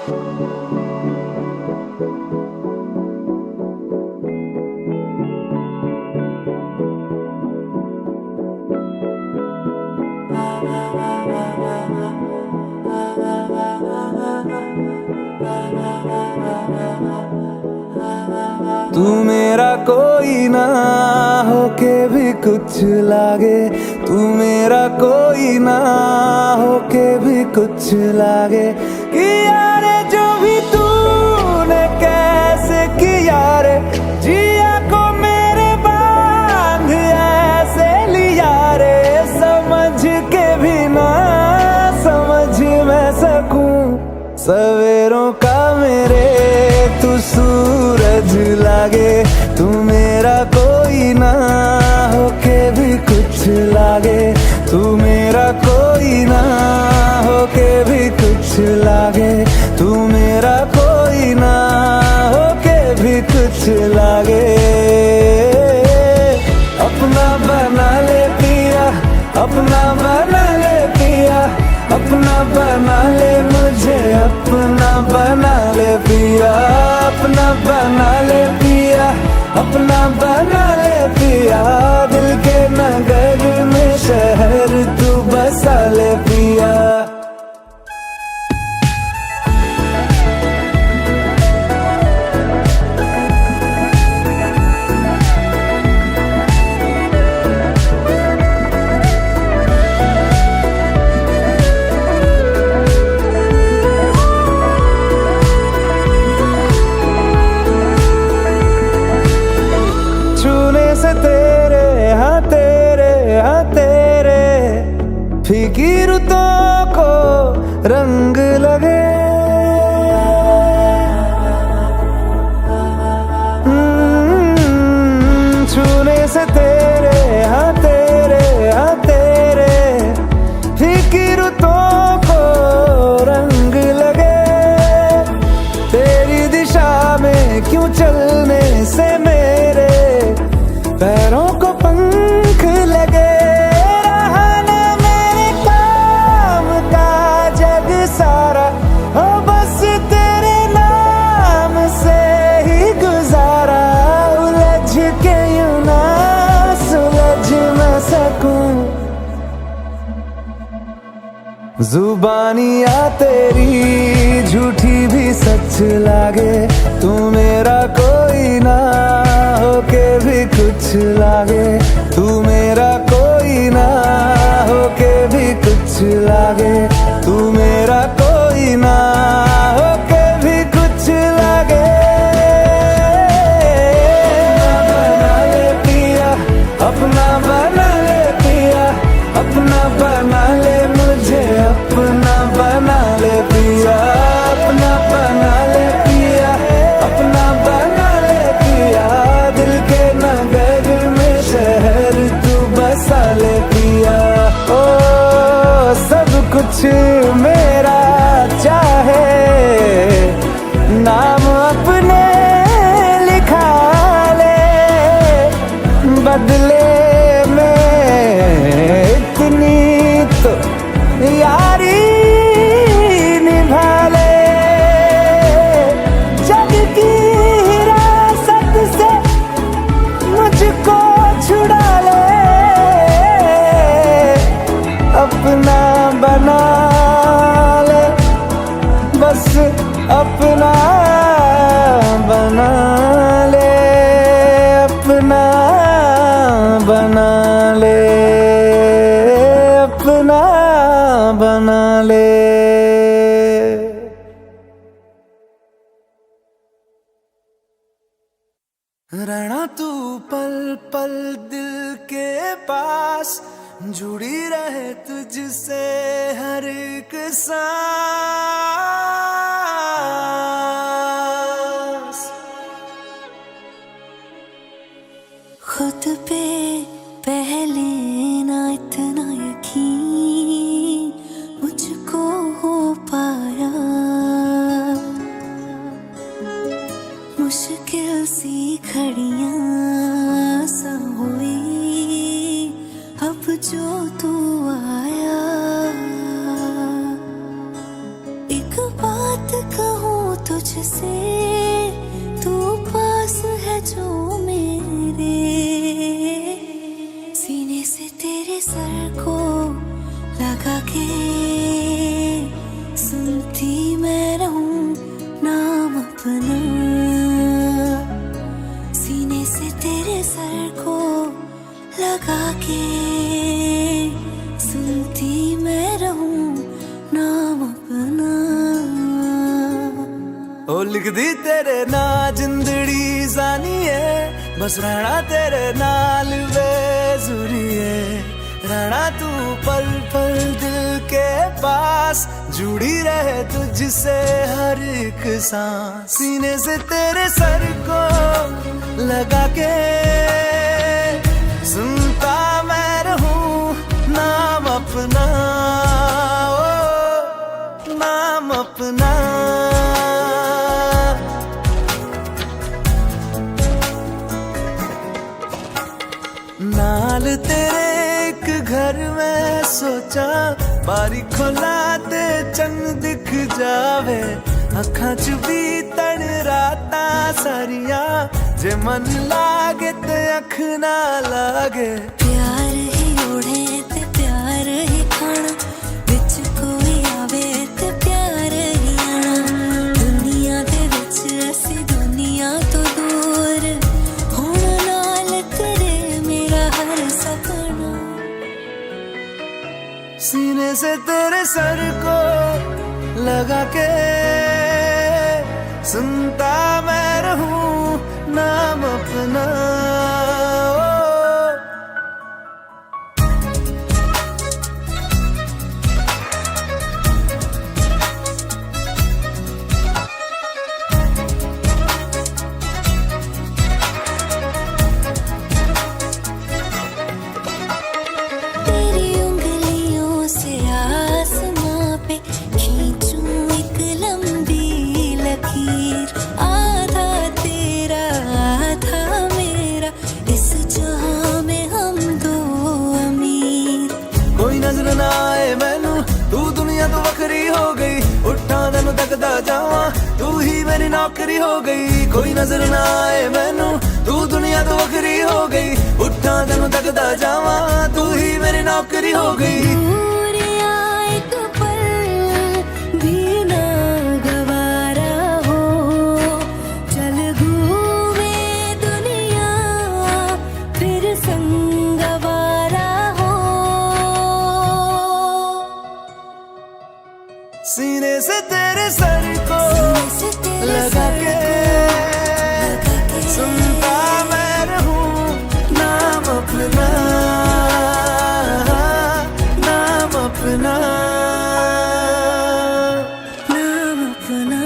तू मेरा कोई ना होके भी कुछ लागे, तू मेरा कोई ना होके भी कुछ लागे। किया रे जो भी तूने कैसे किया रे, जिया को मेरे बांध ऐसे लिया रे। समझ के भी ना समझ मैं सकूं सवेरों का मेरे तू सूरज लागे। तू मेरा कोई ना होके भी कुछ लागे, तू मेरा कोई ना होके भी कुछ लागे, तू मेरा कोई ना होके भी कुछ लागे। अपना बना ले पिया, अपना बना ले पिया, अपना बना ले मुझे, अपना बना ले पिया, अपना बना ले पिया, अपना बना ले पिया। दिल के नगर में शहर तू बसा ले पिया। फीकी रुतों को रंग लगे, छूने से तेरे हाँ तेरे फीकी रुतों को रंग लगे। तेरी दिशा में क्यों चलने से मेरे पैरों को पंख लगे। सारा हो बस तेरे नाम से ही गुजारा, उलझ के यूं ना सुलझ न सकूं। जुबानियाँ तेरी झूठी भी सच लागे, तू मेरा कोई ना होके भी कुछ लागे, तू मेरा कोई ना होके भी कुछ लागे, तू मेरा कोई ना होके भी कुछ लागे। बना ले पिया, अपना बना ले पिया, अपना बना ले मुझे, अपना बना ले पिया, अपना बना ले पिया, अपना बना ले पिया। दिल के नगर में शहर तू बसा ले पिया। ओ सब कुछ मेरा चाहे, नाम अपने लिखा ले, बदले में इतनी तो यारी निभा ले। जग की हिरासत से मुझको छुड़ा ले, अपना बना ले, बस अपना बना ले, अपना बना ले, अपना बना ले। रहना तू पल पल दिल के पास, जुड़ी रहे तुझसे हर एक सांस। खुद पे पहले ना इतना यकीन मुझको हो पाया, मुश्किल सी घड़ियां सा हुई अब जो तू आया। मुझसे तू पास है जो मेरे, सीने से तेरे सर को लगा के सुनती मैं रहूं नाम अपना, सीने से तेरे सर को लगा के सुनती मैं रहूं नाम अपना। ओ लिख दी तेरे ना जिंदड़ी जानी है, बस रहना तेरे नाल बेजुरी है, रहना तू पल पल दिल के पास, जुड़ी रहे तुझसे हर एक सांस, सीने से तेरे सर को लगा के सुनता मैं रहूं नाम अपना, ओ नाम अपना। नाल तेरे एक घर में सोचा, बारी खोला ते चंद दिख जावे, अखां च भी तन रातां सारिया, जे मन लागे ते अख ना लागे, प्यार ही ओढ़े ते प्यार ही खाना, विच कोई आवे ते प्यार ही आना, दुनिया दे विच असी दुनिया तो दूर, होना नाल तेरे मेरा हर सपना, सीने से तेरे सर को लगा के सुनता मैं रहूं नाम अपना, तेरी उंगलियों से आसमां पे खींचूं एक लंबी लकीर, आधा तेरा आधा मेरा, इस जहां में हम दो अमीर, कोई नजर ना आए मैनू तू दुनिया तो वखरी हो गई, उठा तेनू तकदा जावा तू ही मेरी नौकरी हो गई, कोई नजर ना आए मैनू तू दुनिया तो वखरी हो गई, उठा तेनू तकदा जावा तू ही मेरी नौकरी हो गई। दूर आए तो पल भी ना गवारा हो, चल घूमे दुनिया फिर संगवारा हो, सीने से तेरे सर को से तेरे लगा सर के लगा के सुनता मैं रहूं नाम अपना, नाम अपना, नाम अपना,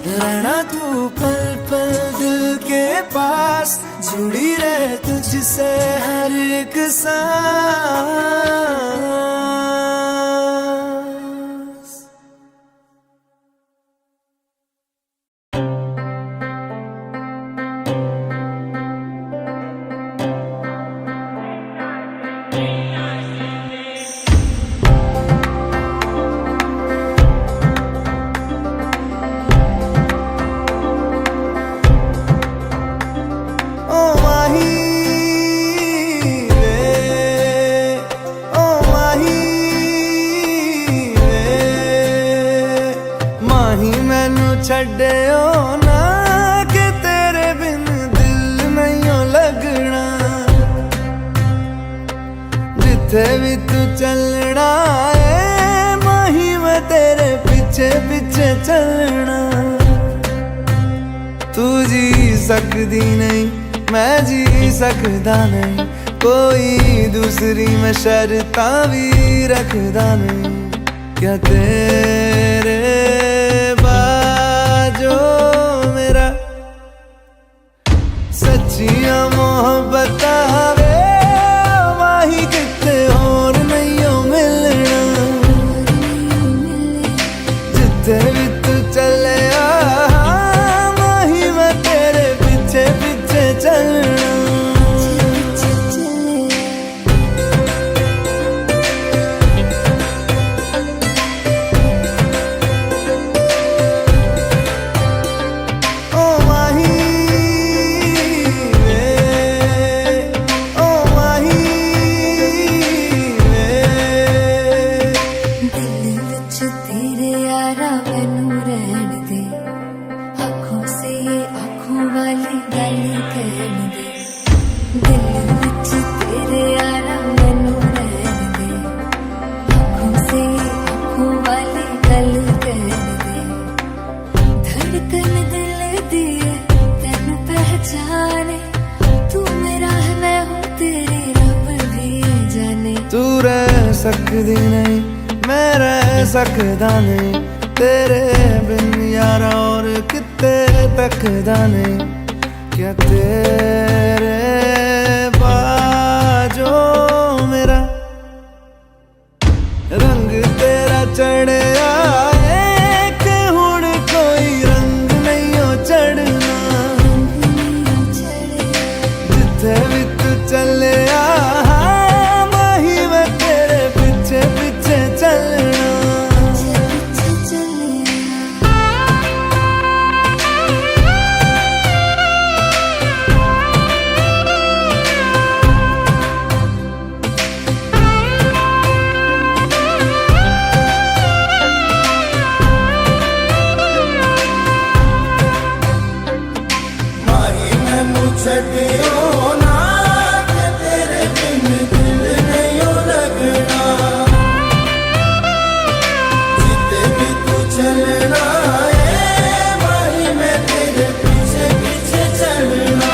रहना तू पल पल दिल के पास, जुड़ी रहे तुझसे हर एक सांस। ओ माही वे, ओ माही वे, माही मैनू छड्डियो ना कि तेरे बिन दिल नहीं लगना, जिथे भी तू चलना है माही मैं तेरे पीछे पीछे चलना, तू जी सकदी नहीं मैं जी सकदा नहीं, कोई दूसरी मैं शर्तां भी रखदा नहीं, क्या तेरे बाजो मेरा सच्चियां मोहब्बत वे, माही किते होर नहीं हो मिलना, जिथे भी तू चले माही मैं तेरे पीछे पीछे चलना। सकदी नहीं, मैं रह सकदा नहीं तेरे बिन यारा, और किते तकदा नहीं। क्या तेरे बाजो मेरा रंग तेरा चढ़िया है कि हुण कोई रंग नहीं हो चढ़ना। जिथे भी तू चले माही मैं तेरे पीछे पीछे चलना। छड़ियो ना कि तेरे बिन दिल नहीं हो लगना। जिते भी तू चलना है माही मैं तेरे पीछे पीछे चलना।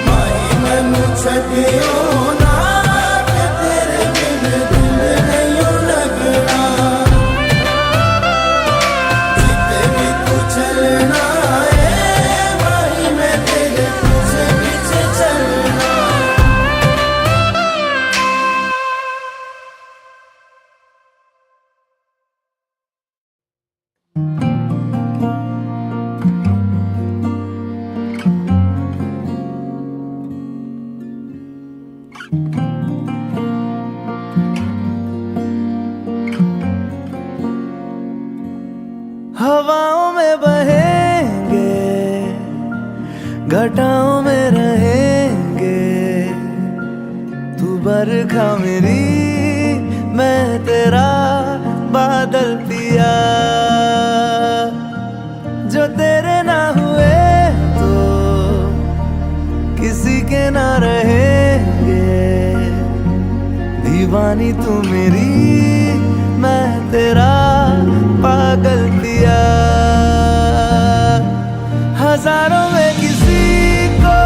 माही मैनू छड़ियो ना कि तेरे बिन दिल नहीं हो लगना। जिते भी तू चलना हवाओं में बहेंगे, घटाओं में रहेंगे। तू बरखा मेरी, मैं तेरा बादल पिया। जो तेरे ना हुए तो किसी के ना रहेंगे। दीवानी तू मेरी, मैं तेरा पागल पिया। हजारों में किसी को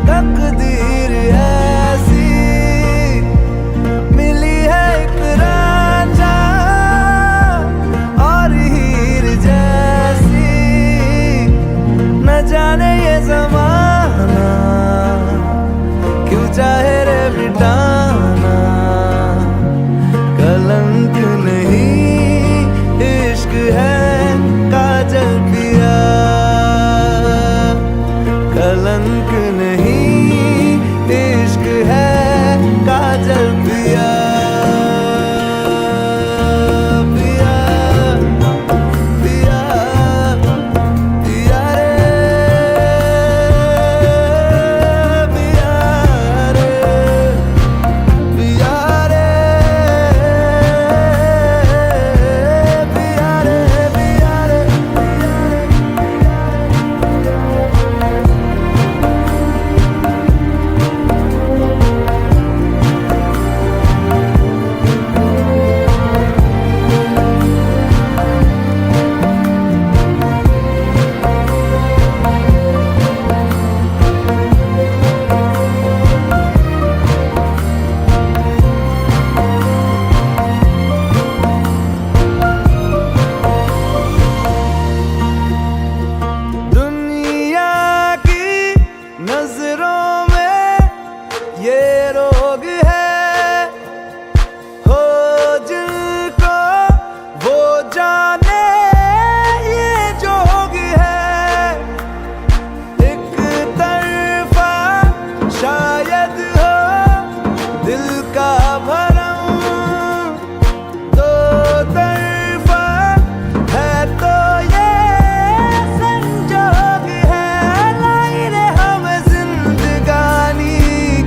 तकदीर ऐसी मिली है, एक रांझा और हीर जैसी। न जाने ये ज़माना क्यों चाहे रे मिटाना। कलंक नहीं इश्क है काजल पिया। कलंक नहीं इश्क है काजल पिया। पिया पिया पिया रे पिया रे पिया रे पिया रे पिया रे। दुनिया की नजरों में ये रोग है, हो जिनको वो जाने ये जोग है। एक तरफा शायद हो दिल का भरम, दो तरफा है तो ये संजोग है। लाई रे हमें जिंदगानी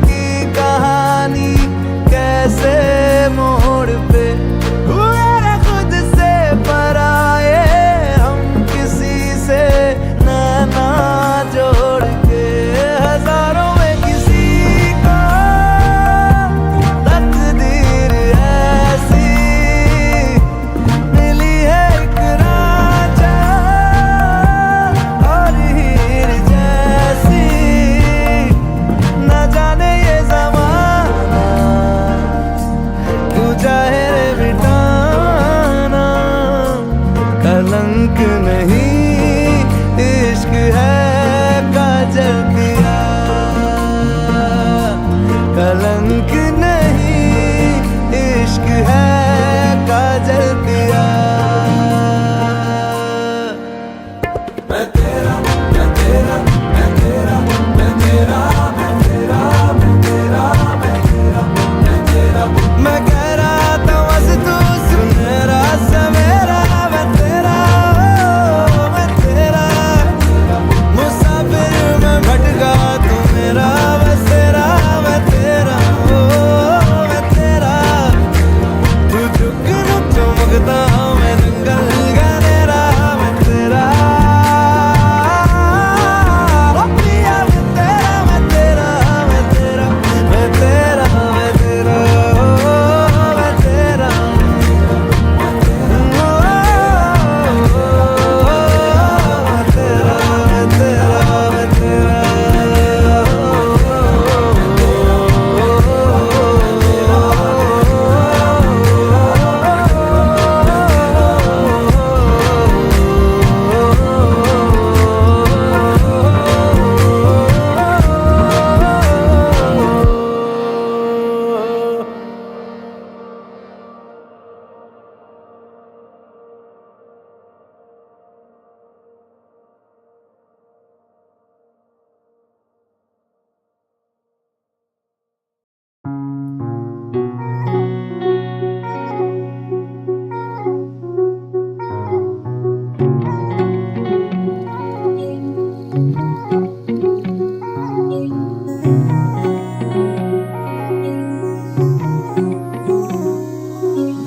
की कहानी, कैसे मोड़ पे हुए रे खुद से पराए। हम किसी से ना जोड़ के, हजारों में किसी को तकदीर ऐसी मिली है, एक रांझा और हीर जैसी। न जाने ये ज़माना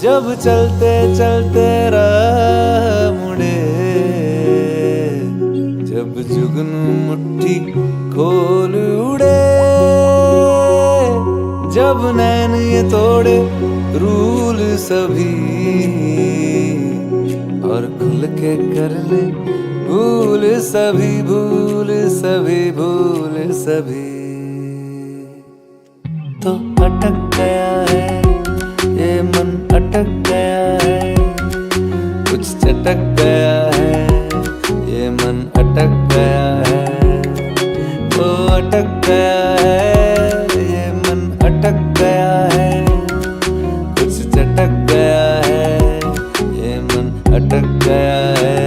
जब चलते चलते राह मुड़े, जब जुगनू मुट्ठी खोल उड़े, जब नैन ये तोड़े रूल सभी और खुल के कर ले भूल सभी, भूल सभी, भूल सभी। तो अटक गया है ये मन, अटक गया है, कुछ चटक गया है ये मन, अटक गया है। तो अटक गया है ये मन, अटक गया है, कुछ चटक गया है ये मन, अटक गया है।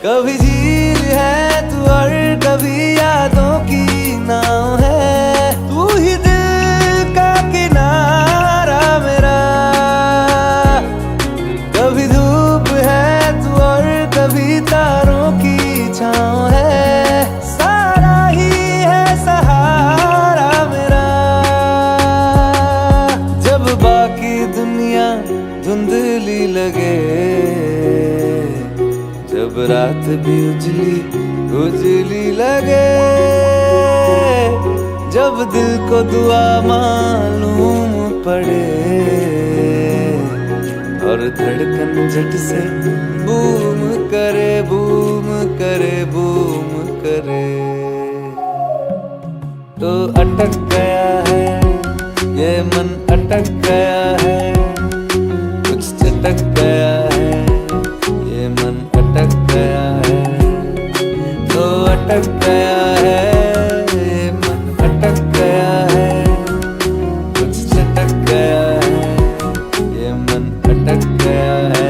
कभी झील है तू और कभी यादों की नाव है, तू ही दिल का किनारा मेरा। कभी धूप है तू और कभी तारों की छाँव है, सारा ही है सहारा मेरा। जब बाकी दुनिया धुंधली लगे, जब रात भी उजली उजली लगे, जब दिल को दुआ मालूम पड़े और धड़कन झट से बूम करे, बूम करे, बूम करे। तो अटक गया है ये मन, अटक गया है, कुछ चटक गया है ये मन, अटक गया है। तो अटक गया है ये मन, अटक गया है, कुछ चटक गया है ये मन, अटक गया है।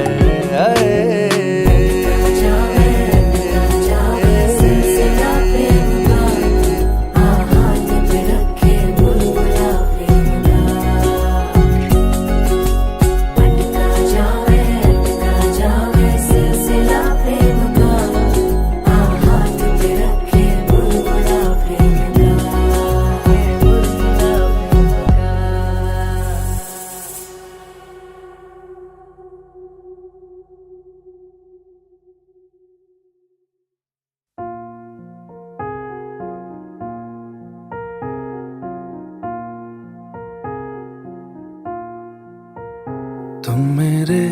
तुम मेरे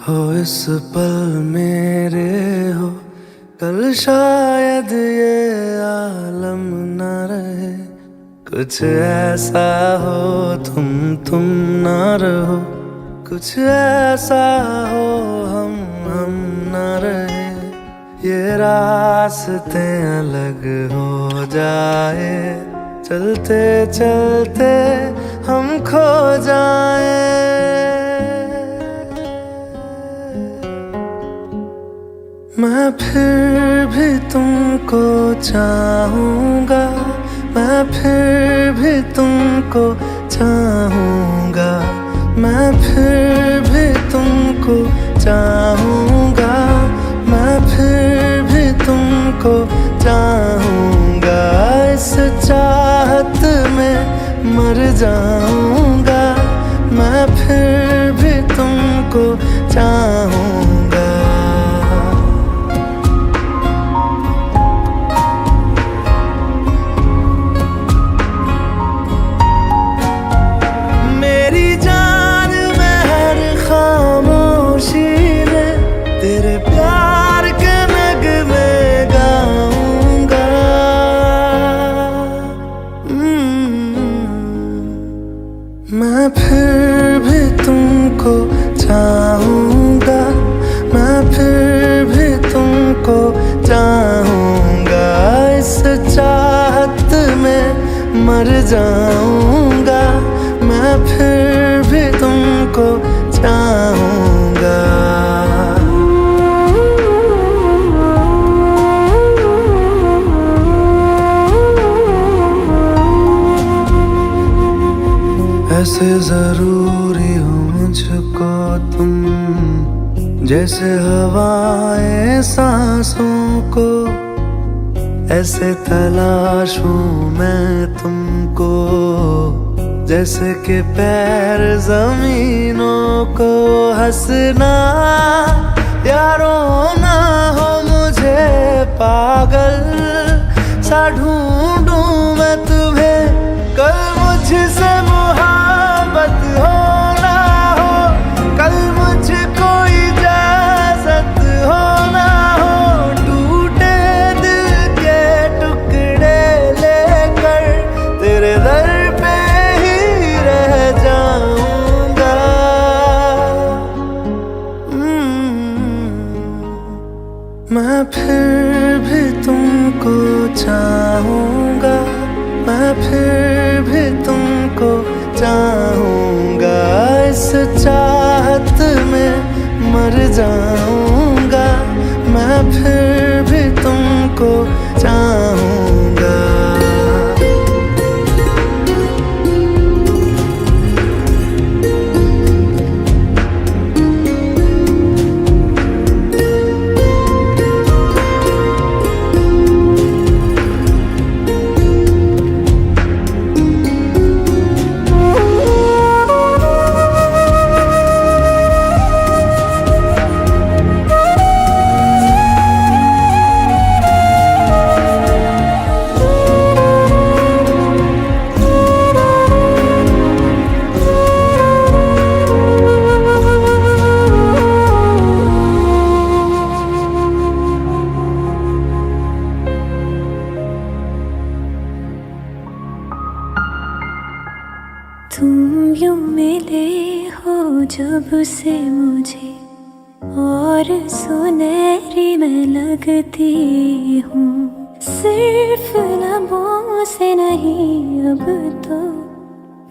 हो इस पल मेरे हो, कल शायद ये आलम न रहे। कुछ ऐसा हो तुम न रहो, कुछ ऐसा हो हम न रहे। ये रास्ते अलग हो जाए, चलते चलते हम खो जाए। मैं फिर भी तुमको चाहूँगा, मैं फिर भी तुमको चाहूँगा, मैं फिर भी तुमको चाहूँगा, मैं फिर भी तुमको चाहूँगा। इस चाहत में मर जाऊँगा, मैं फिर भी तुमको चाहूँगा। मैं फिर भी तुमको चाहूँगा, मैं फिर भी तुमको चाहूँगा। इस चाहत में मर जाऊँगा, मैं फिर भी तुमको चाहूँगा। जैसे जरूरी हो मुझको तुम, जैसे हवाएं सांसों को, ऐसे तलाशूं मैं तुमको, जैसे कि पैर जमीनों को। हंसना या रोना हो मुझे पागल सा ढूंढूं मैं तुम्हें, कल मुझसे मोहब्बत हो ना हो, कल मुझको इजाजत हो ना हो, टूटे दिल के टुकड़े लेकर तेरे दर पे ही रह जाऊंगा। मैं फिर भी तुमको चाहूंगा, मैं फिर भी तुमको चाहूंगा, इस चाहत में मर जाऊंगा। मैं फिर भी तुमको चाहूंगा। तुम यूं मिले हो जब से मुझे, और सुनहरी मैं लगती हूँ, सिर्फ लबों से नहीं अब तो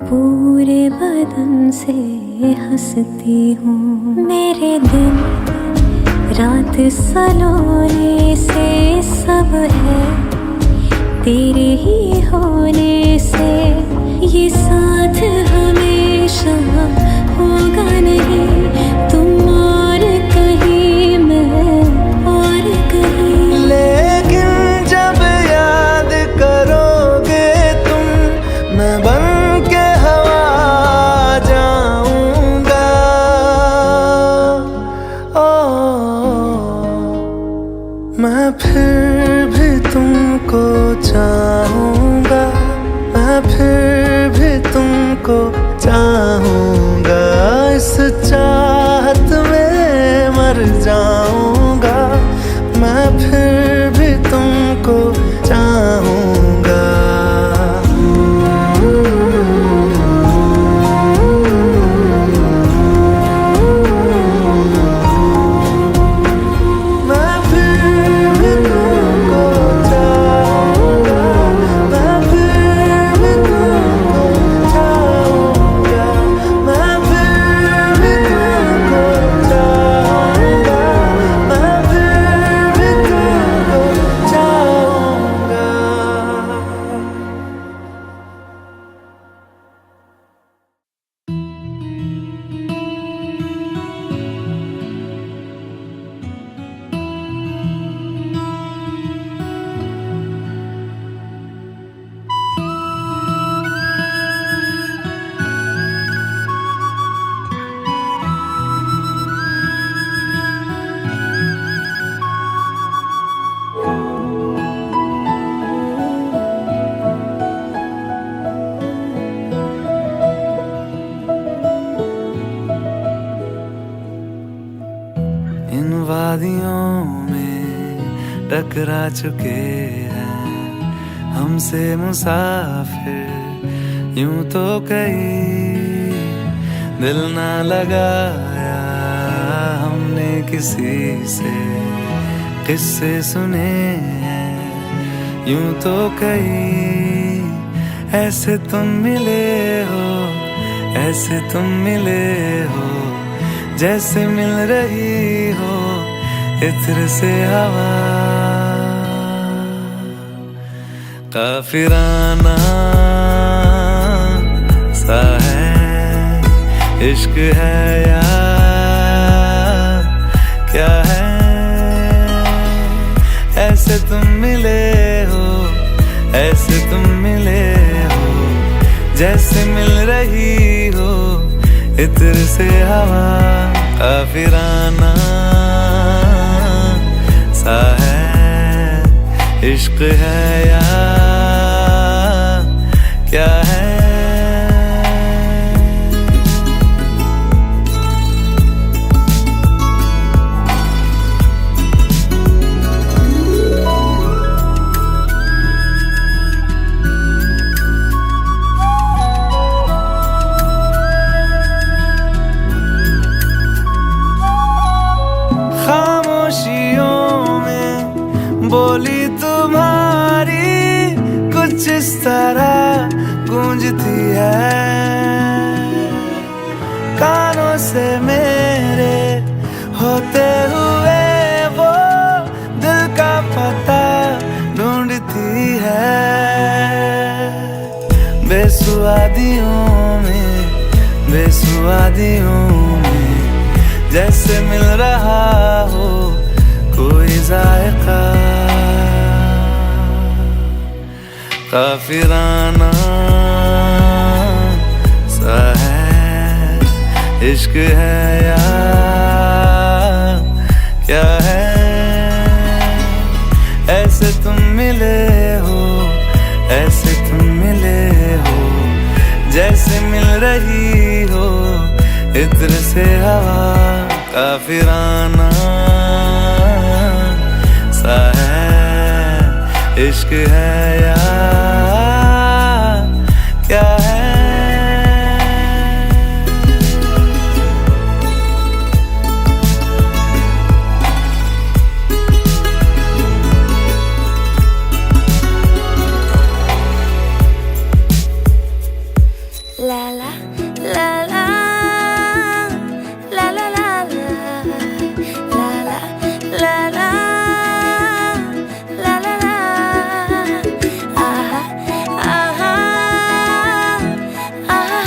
पूरे बदन से हंसती हूँ। मेरे दिन रात सलोने से सब है तेरे ही होने से, ये साथ हमेशा होगा नहीं, तुम और कहीं मैं और कहीं। लेकिन जब याद करोगे तुम, मैं बन के हवा जाऊंगा। मैं फिर भी तुमको चाहूंगा, मैं फिर भी तुमको चाहूंगा, इस चाहत में मर जाऊंगा। मैं फिर भी तुमको चाहूंगा। इन वादियों में टकरा चुके हैं हमसे मुसाफिर, यूं तो कहीं दिल ना लगाया हमने किसी से, किस्से सुने हैं यूं तो कहीं। ऐसे तुम मिले हो, ऐसे तुम मिले हो, जैसे मिल रही हो इत्र से हवा। काफिराना सा है इश्क है या क्या है? ऐसे तुम मिले हो, ऐसे तुम मिले हो, जैसे मिल रही हो इत्र से हवा, काफिराना सा है। इश्क है या क्या है? बोली तुम्हारी कुछ इस तरह गूंजती है, कानों से मेरे होते हुए वो दिल का पता ढूंढती है। बेसुआदियों में जैसे मिल रहा हो कोई जायका, काफिराना सा है। इश्क है या क्या है? ऐसे तुम मिले हो, ऐसे तुम मिले हो, जैसे मिल रही हो इत्र से हवा, काफिराना सा है। इश्क है या क्या है? ला ला ला ला ला ला ला ला ला ला ला ला ला, आहा आहा आहा।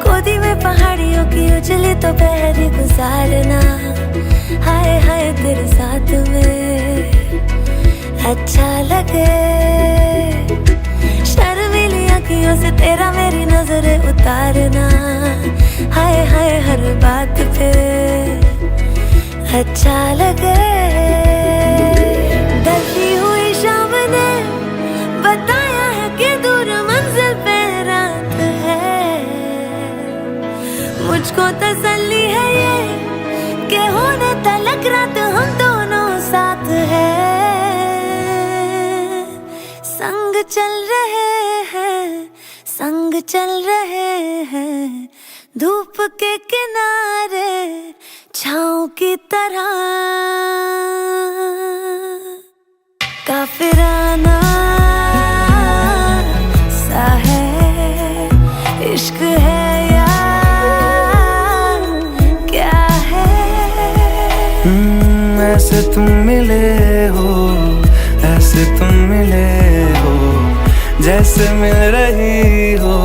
गोदी में पहाड़ियों की उजली तो पहरी गुजारना, हाय हाय तेरे साथ में अच्छा लगे। शर्मीली आँखियों से तेरा मेरी नजरें उतारना, हाय हाय हर बात पे अच्छा लगे। ढलती हुई शाम ने बताया है कि दूर मंजिल पे रात है, मुझको तसल्ली है ये कि होने तलक रात हम दोनों साथ हैं। संग चल रहे हैं, संग चल रहे हैं, धूप के किनारे छाँव की तरह, काफिराना सा है। इश्क है या क्या है? ऐसे तुम मिले हो, ऐसे तुम मिले हो, जैसे मिल रही हो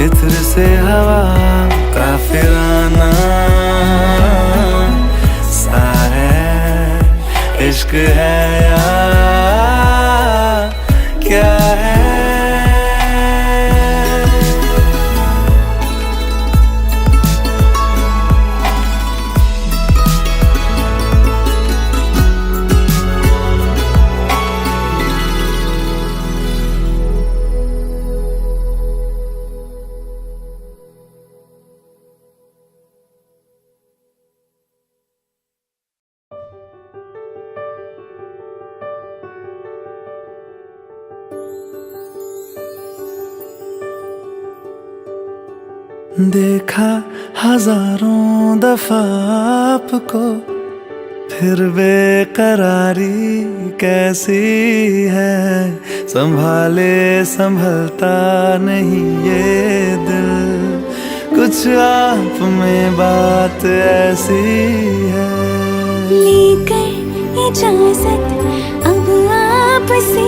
इत्र से हवा, काफिराना सा है। इश्क है या क्या है? देखा हजारों दफा आपको, फिर बेकरारी कैसी है। संभाले संभलता नहीं ये दिल, कुछ आप में बात ऐसी है। लेकर इजाजत अब आप से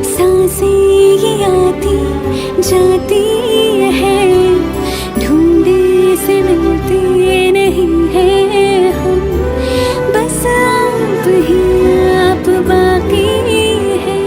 सांसें ये आती जाती है, ढूंढे से मिलते नहीं है हम, बस आप ही आप बाकी है।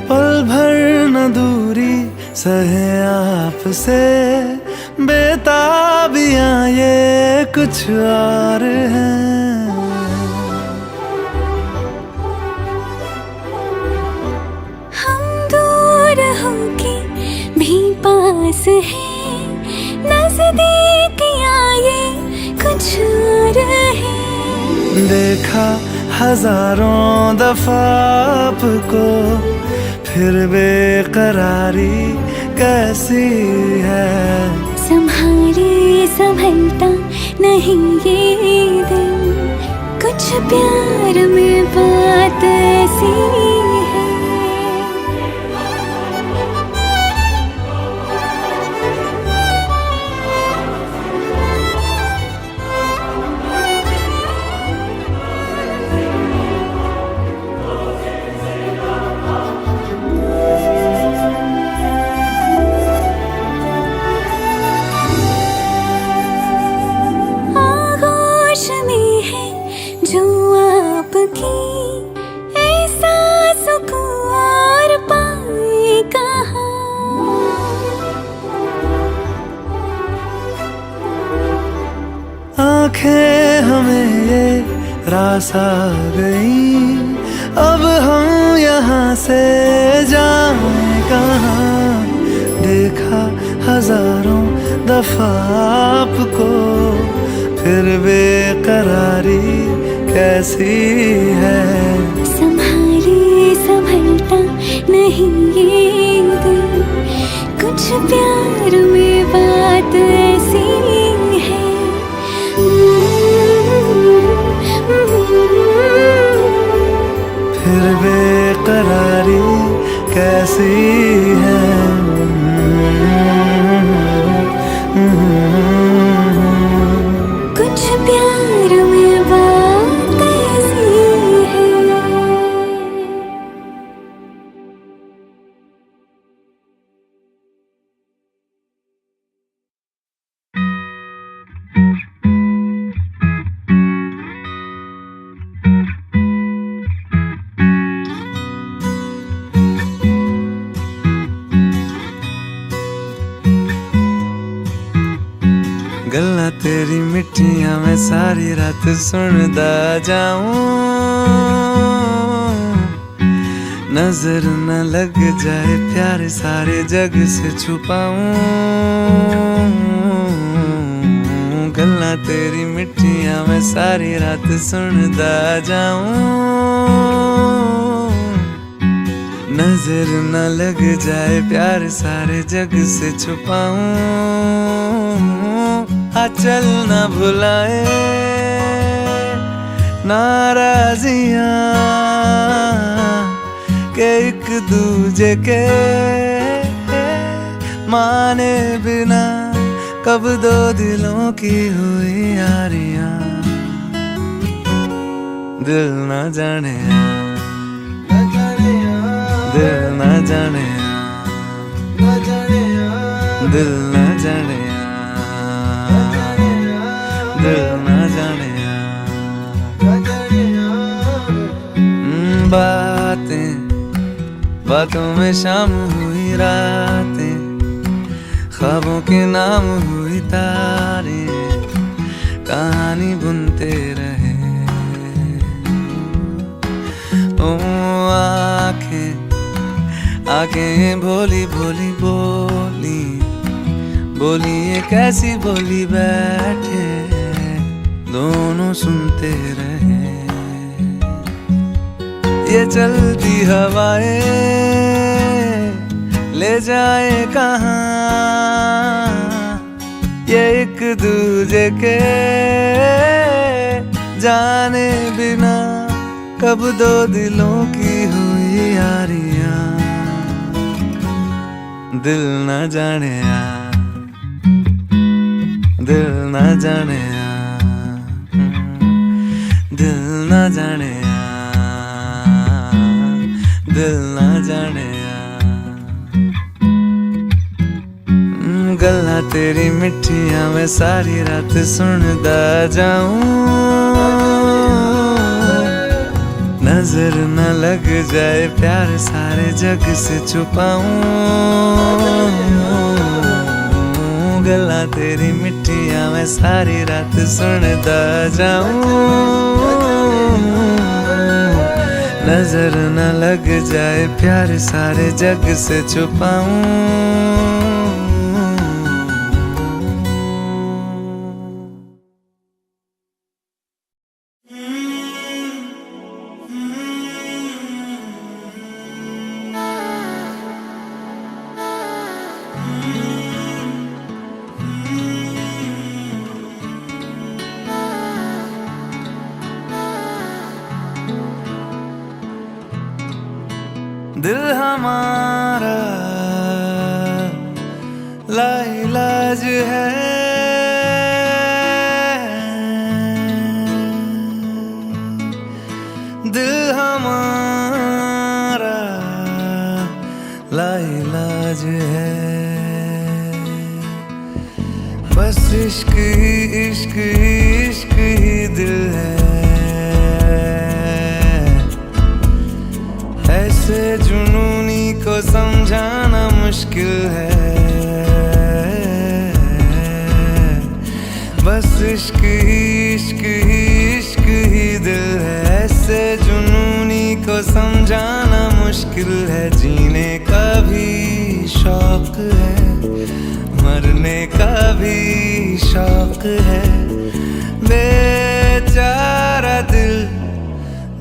पल भर न दूरी सहे आपसे, बेताबियां ये कुछ और हैं। हम दूर होके भी पास हैं, नजदीकियां ये कुछ और है। देखा हजारों दफा आपको, फिर बेकरारी कैसी है। संभाले संभलता नहीं ये दिल, कुछ प्यार में बात ऐसी है। आगोश में है जो आपकी, ऐसा सुकून और पाए कहाँ। आंखें हमें ये रास आ गई, अब हम यहाँ से जाएं कहाँ। देखा हजारों दफा आपको, फिर बेकरारी कैसी है। संभाले संभलता नहीं ये दिल, कुछ प्यार में बात ऐसी है। फिर बेकरारी कैसी है। कुछ प्यार में बात ऐसी है। गल्ला तेरी मिठियां मैं सारी रात सुनदा जाऊं, नजर न लग जाए प्यार सारे जग से छुपाऊं। गल्ला तेरी मिठियां मैं सारी रात सुनदा जाऊं, नजर न लग जाए प्यार सारे जग से छुपाऊं। चल न भुलाए नाराजियां के एक दूजे के माने बिना, कब दो दिलों की हुई यारियां। दिल न जाने दिल न जाने दिल न जाने दिल न जाने। बातों में शाम हुई रातें, ख्वाबों के नाम हुई तारें, कहानी बुनते रहे। ओ आंखें भोली भोली बोली, बोली ये कैसी बोली बैठे दोनों सुनते रहे। ये चलती हवाएं ले जाए कहाँ, ये एक दूजे के जाने बिना कब दो दिलों की हुई यारियां, दिल न जाने दिल न जाने दिल न जाने दिल न जाने गल्ला तेरी मिठियां मैं सारी रात सुनदा जाऊं, नजर न लग जाए प्यार सारे जग से छुपाऊं। गल्ला तेरी मिठियां मैं सारी रात सुनदा जाऊं, नजर न लग जाए प्यार सारे जग से छुपाऊं। दिल हमारा लाइलाज है, दिल हमारा लाइलाज है। बस इश्क ही इश्क ही इश्क ही दिल है, ऐसे जुनूनी को समझाना मुश्किल है। बस इश्क ही इश्क ही इश्क ही दिल है, ऐसे जुनूनी को समझाना मुश्किल है। जीने का भी शौक है, मरने का भी शौक है। बेचारा दिल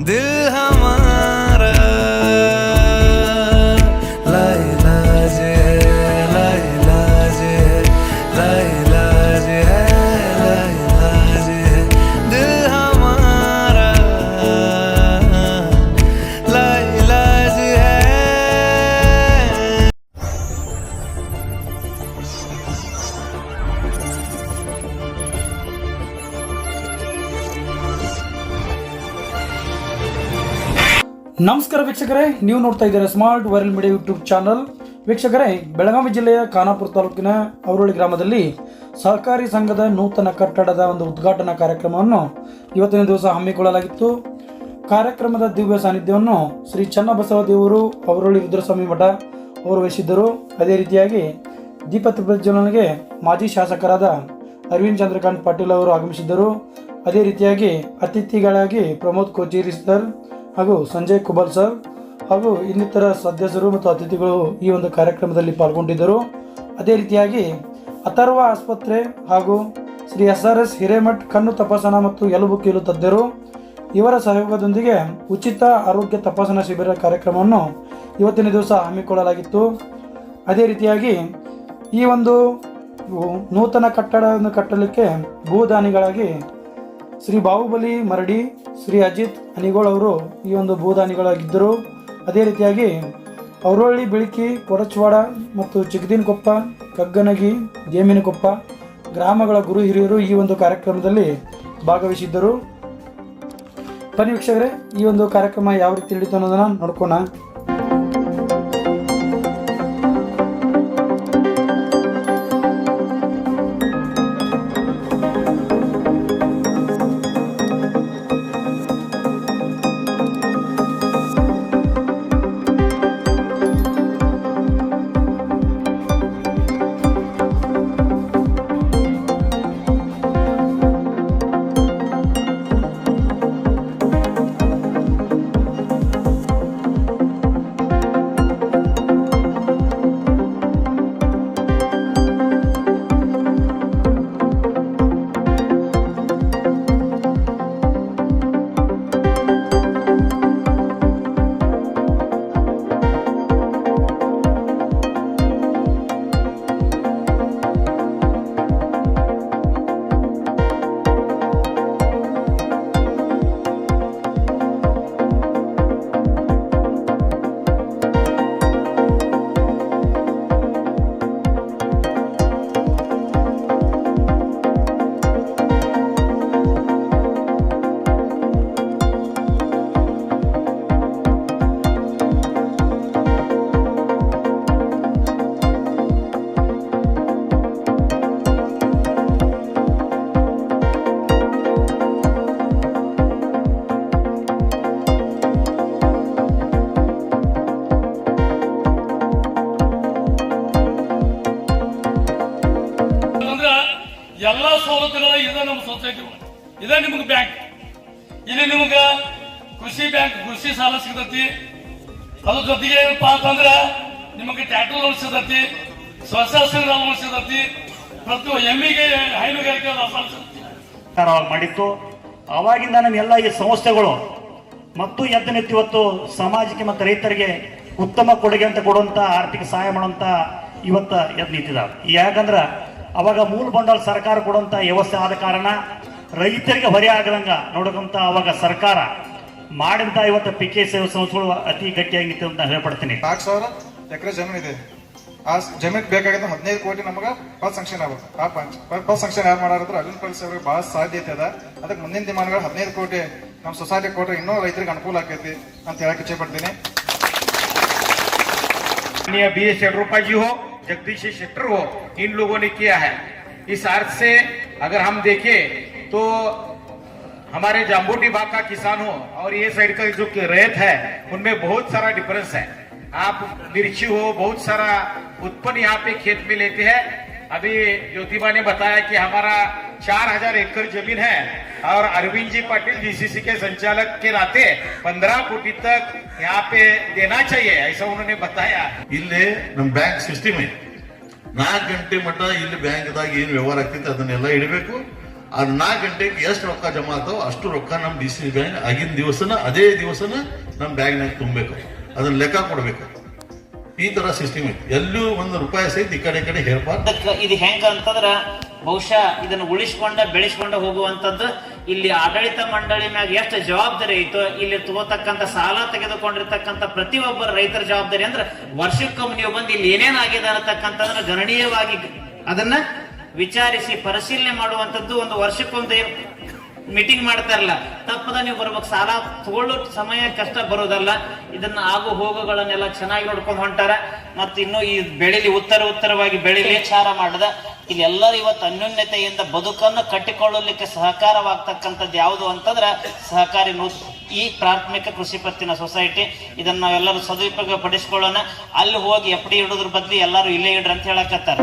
दिल हमारा लाइलाज है, लाइलाज है, लाइलाज है, लाइलाज है। दिल हमारा लाइलाज है। ನಮಸ್ಕಾರ ವೀಕ್ಷಕರೇ, ನೀವು ನೋಡ್ತಾ ಇದ್ದೀರಾ smart viral media YouTube channel. ವೀಕ್ಷಕರೇ, ಬೆಳಗಾವಿ ಜಿಲ್ಲೆಯ ಖಾನಾಪುರ ತಾಲೂಕಿನ ಅವರೋಳಿ ಗ್ರಾಮದಲ್ಲಿ ಸಹಕಾರಿ ಸಂಘದ ನೂತನ ಕಟ್ಟಡದ ಒಂದು ಉದ್ಘಾಟನಾ ಕಾರ್ಯಕ್ರಮವನ್ನು ಇವತ್ತಿನ ದಿವಸ ಹಮ್ಮಿಕೊಳ್ಳಲಾಗಿತ್ತು. ಕಾರ್ಯಕ್ರಮದ ದಿವ್ಯ ಸಾನ್ನಿಧ್ಯವನ್ನು ಶ್ರೀ ಚನ್ನಬಸವ ದೇವರು ಅವರೋಳಿ ರುದ್ರಸ್ವಾಮಿ ಮಠ ಅವರು ವಹಿಸಿದ್ದರು. ಅದೇ ರೀತಿಯಾಗಿ ದೀಪ ಪ್ರಜ್ವಲನೆಗೆ ಮಾಜಿ ಶಾಸಕರಾದ ಅರವಿಂದ್ ಚಂದ್ರಕಾಂತ್ ಪಾಟೀಲ್ ಅವರು ಆಗಮಿಸಿದ್ದರು. ಅದೇ ರೀತಿಯಾಗಿ ಅತಿಥಿಗಳಾಗಿ ಪ್ರಮೋದ್ ಕೋಚೇರಿ ಸರ್ ಹಾಗೂ ಸಂಜಯ್ ಕುಬಲ್ ಸರ್ ಹಾಗೂ ಇನ್ನಿತರ ಸದಸ್ಯರು ಮತ್ತು ಅತಿಥಿಗಳು ಈ ಒಂದು ಕಾರ್ಯಕ್ರಮದಲ್ಲಿ ಪಾಲ್ಗೊಂಡಿದ್ದರು. ಅದೇ ರೀತಿಯಾಗಿ ಅಥರ್ವ ಆಸ್ಪತ್ರೆ ಹಾಗೂ ಶ್ರೀ SRS ಹಿರೇಮಠ್ ಕಣ್ಣು ತಪಾಸಣಾ ಮತ್ತು ಎಲುಬು ಕೀಲು ತಜ್ಞರು ಇವರ ಸಹಯೋಗದೊಂದಿಗೆ ಉಚಿತ ಆರೋಗ್ಯ ತಪಾಸಣಾ ಶಿಬಿರ ಕಾರ್ಯಕ್ರಮವನ್ನು ಇವತ್ತಿನ ದಿವಸ ಹಮ್ಮಿಕೊಳ್ಳಲಾಗಿತ್ತು. ಅದೇ ರೀತಿಯಾಗಿ ಈ ಒಂದು ನೂತನ ಕಟ್ಟಡವನ್ನು ಕಟ್ಟಲಿಕ್ಕೆ ಭೂದಾನಿಗಳಾಗಿ ಶ್ರೀ ಬಾಹುಬಲಿ ಮರಡಿ, ಶ್ರೀ ಅಜಿತ್ ಅನಿಗೋಳ್ ಅವರು ಈ ಒಂದು ಭೂದಾನಿಗಳಾಗಿದ್ದರು. ಅದೇ ರೀತಿಯಾಗಿ ಅವರೊಳ್ಳಿ ಬೆಳಕಿ, ಕೊಡಚವಾಡ ಮತ್ತು ಚಿಗದಿನಕೊಪ್ಪ, ಕಗ್ಗನಗಿ, ಜೇಮಿನಕೊಪ್ಪ ಗ್ರಾಮಗಳ ಗುರು ಹಿರಿಯರು ಈ ಒಂದು ಕಾರ್ಯಕ್ರಮದಲ್ಲಿ ಭಾಗವಹಿಸಿದ್ದರು. ಬನ್ನಿ ವೀಕ್ಷಕರೇ, ಈ ಒಂದು ಕಾರ್ಯಕ್ರಮ ಯಾವ ರೀತಿ ನಡೀತು ಅನ್ನೋದನ್ನು ನೋಡ್ಕೋಣ. ಎಲ್ಲ ಸವಲತ್ತುಗಳ ಇದೆ ನಮ್ಮ ಸೊಸೈಟಿ, ಇದೆ ನಿಮ್ಗೆ ಬ್ಯಾಂಕ್. ಇಲ್ಲಿ ನಿಮ್ಗೆ ಕೃಷಿ ಬ್ಯಾಂಕ್, ಕೃಷಿ ಸಾಲ ಸಿಗತೈತಿ. ಅದ್ರ ಜೊತೆಗೆ ಏನಪ್ಪಾ ಅಂತಂದ್ರ ನಿಮಗೆ ಟ್ಯಾಕ್ಟರ್ ಲೋನ್ ಸಿಗತೈತಿ, ಸ್ವಸಹಾಯ ಲೋನ್ ಸಿಗತೈತಿ, ಮತ್ತು ಎಮ್ಮಿಗೆ ಹೈನುಗಾರಿಕೆ ಮಾಡಿತ್ತು. ಅವಾಗಿಂದ ನಮ್ಮೆಲ್ಲ ಈ ಸಂಸ್ಥೆಗಳು ಮತ್ತು ಎದ್ದನೆತ್ತಿ ಇವತ್ತು ಸಮಾಜಕ್ಕೆ ಮತ್ತು ರೈತರಿಗೆ ಉತ್ತಮ ಕೊಡುಗೆ ಅಂತ ಕೊಡುವಂತ ಆರ್ಥಿಕ ಸಹಾಯ ಮಾಡುವಂತ ಇವತ್ತ ಎದ್ದು ನಿಂತಿದ್ದಾವೆ. ಯಾಕಂದ್ರ ಅವಾಗ ಮೂಲ ಬಂಡವಾಳ ಸರ್ಕಾರ ಕೊಡುವಂತ ವ್ಯವಸ್ಥೆ ಆದ ಕಾರಣ ರೈತರಿಗೆ ಹೊರೆ ಆಗದಂಗ ನೋಡಕಂತ ಅವಾಗ ಸರ್ಕಾರ ಮಾಡಿದಂತ ಇವತ್ತು ಪಿಕೆ ಸೇವೆ ಸಂಸ್ಥೆಗಳು ಅತಿ ಗಟ್ಟಿಯಾಗಿ ನಿಂತು ಅಂತ ಹೇಳ್ಪಡ್ತೀನಿ. 4,000 ಎಕರೆ ಜಮೀನು ಇದೆ. ಆ ಜಮೀನ್ ಬೇಕಾಗಿದ್ದ 15 ಕೋಟಿ ನಮಗೆ ಫಸ್ಟ್ ಸಂಕ್ಷನ್ ಆಗುತ್ತೆ. ಆ ಫಸ್ಟ್ ಸಂಕ್ಷನ್ ಯಾರು ಮಾಡಾರಿದ್ರು ಅಲ್ಲಿನ ಪರಿಸರ ಬಹಳ ಸಾಧ್ಯತೆ ಅದ. ಅದಕ್ಕೆ ಮುಂದಿನ ದಿನಮಾನಗಳು 15 ಕೋಟಿ ನಮ್ಮ ಸೊಸೈಟಿ ಕೊಟ್ರೆ ಇನ್ನೂ ರೈತರಿಗೆ ಅನುಕೂಲ ಆಕೈತಿ ಅಂತ ಹೇಳಕ್ ಇಚ್ಛೆ ಪಡ್ತೀನಿ. BS येडियुरप्पा जी हो, जगदीश शेट्टर हो, इन लोगों ने किया है. इस अर्थ से अगर हम देखें तो हमारे जाम्बूटी भाग का किसान हो और ये साइड का जो रैयत है उनमें बहुत सारा डिफरेंस है. आप मिर्ची हो, बहुत सारा उत्पन्न यहाँ पे खेत में लेते हैं. अभी ज्योतिबा ने बताया कि हमारा 4,000 एकड़ जमीन है और अरविंद जी पाटिल जीसीसी के संचालक के नाते 15 कोटी तक यहाँ पे देना चाहिए, ऐसा उन्होंने बताया. ಇಲ್ಲಿ ನಮ್ಮ ಬ್ಯಾಂಕ್ ಸಿಸ್ಟಮ್ ಐತಿ. 4 ಗಂಟೆ ಮಟ್ಟ ಇಲ್ಲಿ ಬ್ಯಾಂಕ್ದಾಗ ಏನು ವ್ಯವಹಾರ ಆಗ್ತೈತೆ ಅದನ್ನೆಲ್ಲ ಇಡಬೇಕು. ಅದು 4 ಗಂಟೆಗೆ ಎಷ್ಟು ರೊಕ್ಕ ಜಮಾ ಆಗ್ತಾವ ಅಷ್ಟು ರೊಕ್ಕ ನಮ್ಮ DCC ಬ್ಯಾಂಕ್ ಆಗಿನ ದಿವಸನ ಅದೇ ದಿವಸನ ನಮ್ಮ ಬ್ಯಾಂಕ್ನಾಗ ತುಂಬಬೇಕು, ಅದನ್ನ ಲೆಕ್ಕ ಕೊಡ್ಬೇಕು. ಈ ತರ ಸಿಸ್ಟಮ್ ಐತಿ. ಎಲ್ಲೂ ₹1 ಸಹಿತ ಈ ಕಡೆ ಹೇರ್ಬಾರ್ದು. ಇದು ಹೆಂಗ ಅಂತಂದ್ರ ಬಹುಶಃ ಇದನ್ನು ಉಳಿಸ್ಕೊಂಡ ಬೆಳೆಸ್ಕೊಂಡ ಹೋಗುವಂತದ್ದು ಇಲ್ಲಿ ಆಡಳಿತ ಮಂಡಳಿ ಮ್ಯಾಗ ಎಷ್ಟು ಜವಾಬ್ದಾರಿ ಐತೋ ಇಲ್ಲಿ ತಗೋತಕ್ಕಂತ ಸಾಲ ತೆಗೆದುಕೊಂಡಿರ್ತಕ್ಕಂಥ ಪ್ರತಿಯೊಬ್ಬರ ರೈತರ ಜವಾಬ್ದಾರಿ ಅಂದ್ರೆ ವರ್ಷಕ್ಕೊಮ್ಮೆ ನೀವು ಬಂದು ಇಲ್ಲಿ ಏನೇನಾಗಿದೆ ಅನ್ನತಕ್ಕಂಥದ್ರ ಗಣನೀಯವಾಗಿ ಅದನ್ನ ವಿಚಾರಿಸಿ ಪರಿಶೀಲನೆ ಮಾಡುವಂತದ್ದು. ಒಂದು ವರ್ಷಕ್ಕೊಂದು ಮೀಟಿಂಗ್ ಮಾಡ್ತಾರಲ್ಲ, ತಪ್ಪದ ನೀವು ಬರ್ಬೇಕು. ಸಾಲ ತಗೊಳ್ಳೋ ಸಮಯ ಕಷ್ಟ ಬರೋದಲ್ಲ. ಇದನ್ನ ಆಗು ಹೋಗುಗಳನ್ನೆಲ್ಲ ಚೆನ್ನಾಗಿ ನೋಡ್ಕೊಂಡು ಹೊಂಟಾರ. ಮತ್ತು ಇನ್ನು ಈ ಬೆಳಿಲಿ ಉತ್ತರವಾಗಿ ಬೆಳಿಲಿ ವಿಚಾರ ಮಾಡದ ಇಲ್ಲಿ ಎಲ್ಲರೂ ಇವತ್ತು ಅನ್ಯೋನ್ಯತೆಯಿಂದ ಬದುಕನ್ನು ಕಟ್ಟಿಕೊಳ್ಳಲಿಕ್ಕೆ ಸಹಕಾರವಾಗ್ತಕ್ಕಂಥದ್ದು ಯಾವುದು ಅಂತಂದ್ರೆ ಸಹಕಾರಿ ಈ ಪ್ರಾಥಮಿಕ ಕೃಷಿ ಪತ್ತಿನ ಸೊಸೈಟಿ. ಇದನ್ನ ನಾವೆಲ್ಲರೂ ಸದುಪಯೋಗ ಪಡಿಸ್ಕೊಳ್ಳೋಣ. ಅಲ್ಲಿ ಹೋಗಿ FD ಇಡೋದ್ರ ಬದ್ಲಿ ಎಲ್ಲರೂ ಇಲ್ಲೇ ಇಡ್ರಿ ಅಂತ ಹೇಳಕತ್ತಾರ.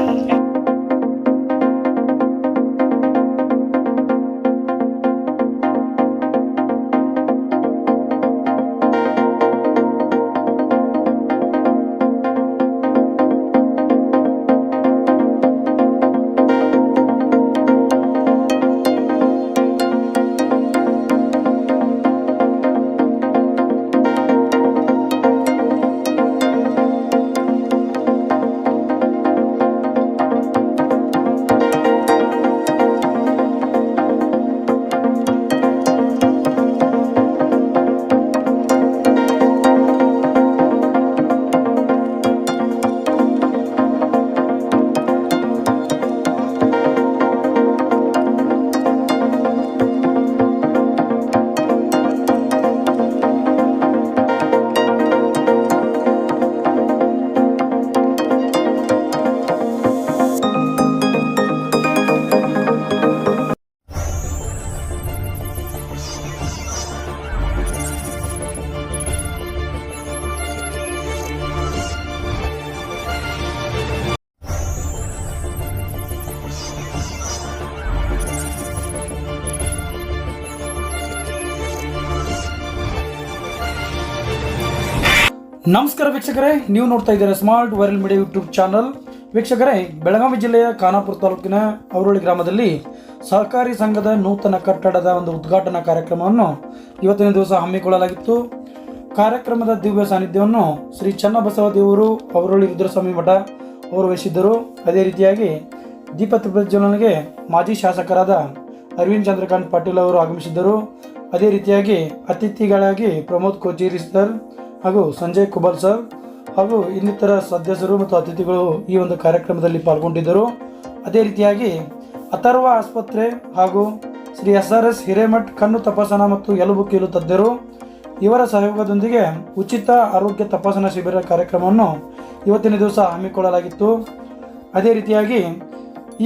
ನಮಸ್ಕಾರ ವೀಕ್ಷಕರೇ, ನೀವು ನೋಡ್ತಾ ಇದ್ದೀರಾ smart viral media YouTube channel. ವೀಕ್ಷಕರೇ, ಬೆಳಗಾವಿ ಜಿಲ್ಲೆಯ ಖಾನಾಪುರ ತಾಲೂಕಿನ ಅವರೋಳಿ ಗ್ರಾಮದಲ್ಲಿ ಸಹಕಾರಿ ಸಂಘದ ನೂತನ ಕಟ್ಟಡದ ಒಂದು ಉದ್ಘಾಟನಾ ಕಾರ್ಯಕ್ರಮವನ್ನು ಇವತ್ತಿನ ದಿವಸ ಹಮ್ಮಿಕೊಳ್ಳಲಾಗಿತ್ತು. ಕಾರ್ಯಕ್ರಮದ ದಿವ್ಯ ಸಾನ್ನಿಧ್ಯವನ್ನು ಶ್ರೀ ಚನ್ನಬಸವ ದೇವರು ಅವರೋಳಿ ರುದ್ರಸ್ವಾಮಿ ಮಠ ಅವರು ವಹಿಸಿದ್ದರು. ಅದೇ ರೀತಿಯಾಗಿ ದೀಪ ಪ್ರಜ್ವಲನೆಗೆ ಮಾಜಿ ಶಾಸಕರಾದ ಅರವಿಂದ್ ಚಂದ್ರಕಾಂತ್ ಪಾಟೀಲ್ ಅವರು ಆಗಮಿಸಿದ್ದರು. ಅದೇ ರೀತಿಯಾಗಿ ಅತಿಥಿಗಳಾಗಿ ಪ್ರಮೋದ್ ಕೋಚೇರಿ ಸರ್ ಹಾಗೂ ಸಂಜಯ್ ಕುಬಲ್ ಸರ್ ಹಾಗೂ ಇನ್ನಿತರ ಸದಸ್ಯರು ಮತ್ತು ಅತಿಥಿಗಳು ಈ ಒಂದು ಕಾರ್ಯಕ್ರಮದಲ್ಲಿ ಪಾಲ್ಗೊಂಡಿದ್ದರು. ಅದೇ ರೀತಿಯಾಗಿ ಅಥರ್ವ ಆಸ್ಪತ್ರೆ ಹಾಗೂ ಶ್ರೀ SRS ಹಿರೇಮಠ್ ಕಣ್ಣು ತಪಾಸಣಾ ಮತ್ತು ಎಲುಬು ಕೀಲು ತಜ್ಞರು ಇವರ ಸಹಯೋಗದೊಂದಿಗೆ ಉಚಿತ ಆರೋಗ್ಯ ತಪಾಸಣಾ ಶಿಬಿರ ಕಾರ್ಯಕ್ರಮವನ್ನು ಇವತ್ತಿನ ದಿವಸ ಹಮ್ಮಿಕೊಳ್ಳಲಾಗಿತ್ತು. ಅದೇ ರೀತಿಯಾಗಿ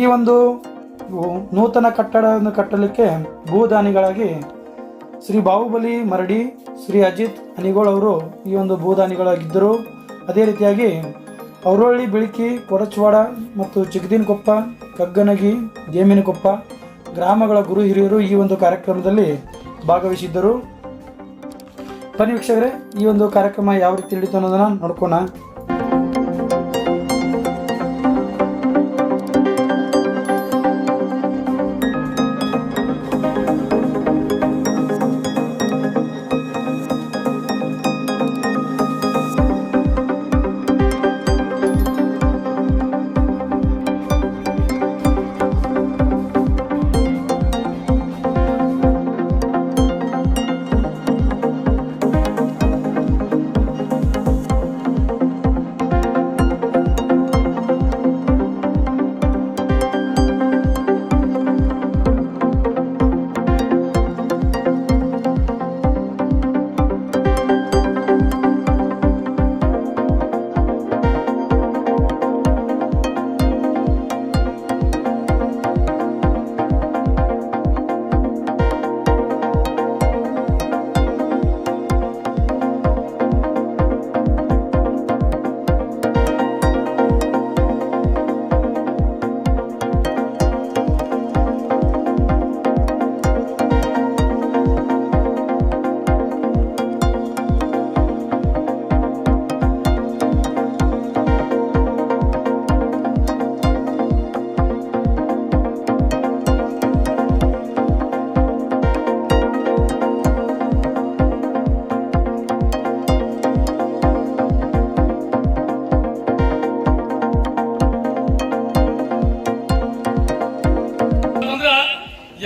ಈ ಒಂದು ನೂತನ ಕಟ್ಟಡವನ್ನು ಕಟ್ಟಲಿಕ್ಕೆ ಭೂದಾನಿಗಳಾಗಿ ಶ್ರೀ ಬಾಹುಬಲಿ ಮರಡಿ, ಶ್ರೀ ಅಜಿತ್ ಅನಿಗೋಳ್ ಅವರು ಈ ಒಂದು ಭೂದಾನಿಗಳಾಗಿದ್ದರು. ಅದೇ ರೀತಿಯಾಗಿ ಅವರಹಳ್ಳಿ ಬೆಳಕಿ ಕೊಡಚವಾಡ ಮತ್ತು ಚಿಗದಿನಕೊಪ್ಪ ಕಗ್ಗನಗಿ ದೇಮಿನಕೊಪ್ಪ ಗ್ರಾಮಗಳ ಗುರು ಹಿರಿಯರು ಈ ಒಂದು ಕಾರ್ಯಕ್ರಮದಲ್ಲಿ ಭಾಗವಹಿಸಿದ್ದರು. ಬನ್ನಿ ವೀಕ್ಷಕರೇ, ಈ ಒಂದು ಕಾರ್ಯಕ್ರಮ ಯಾವ ರೀತಿ ನಡೀತು ಅನ್ನೋದನ್ನ ನೋಡ್ಕೋಣ.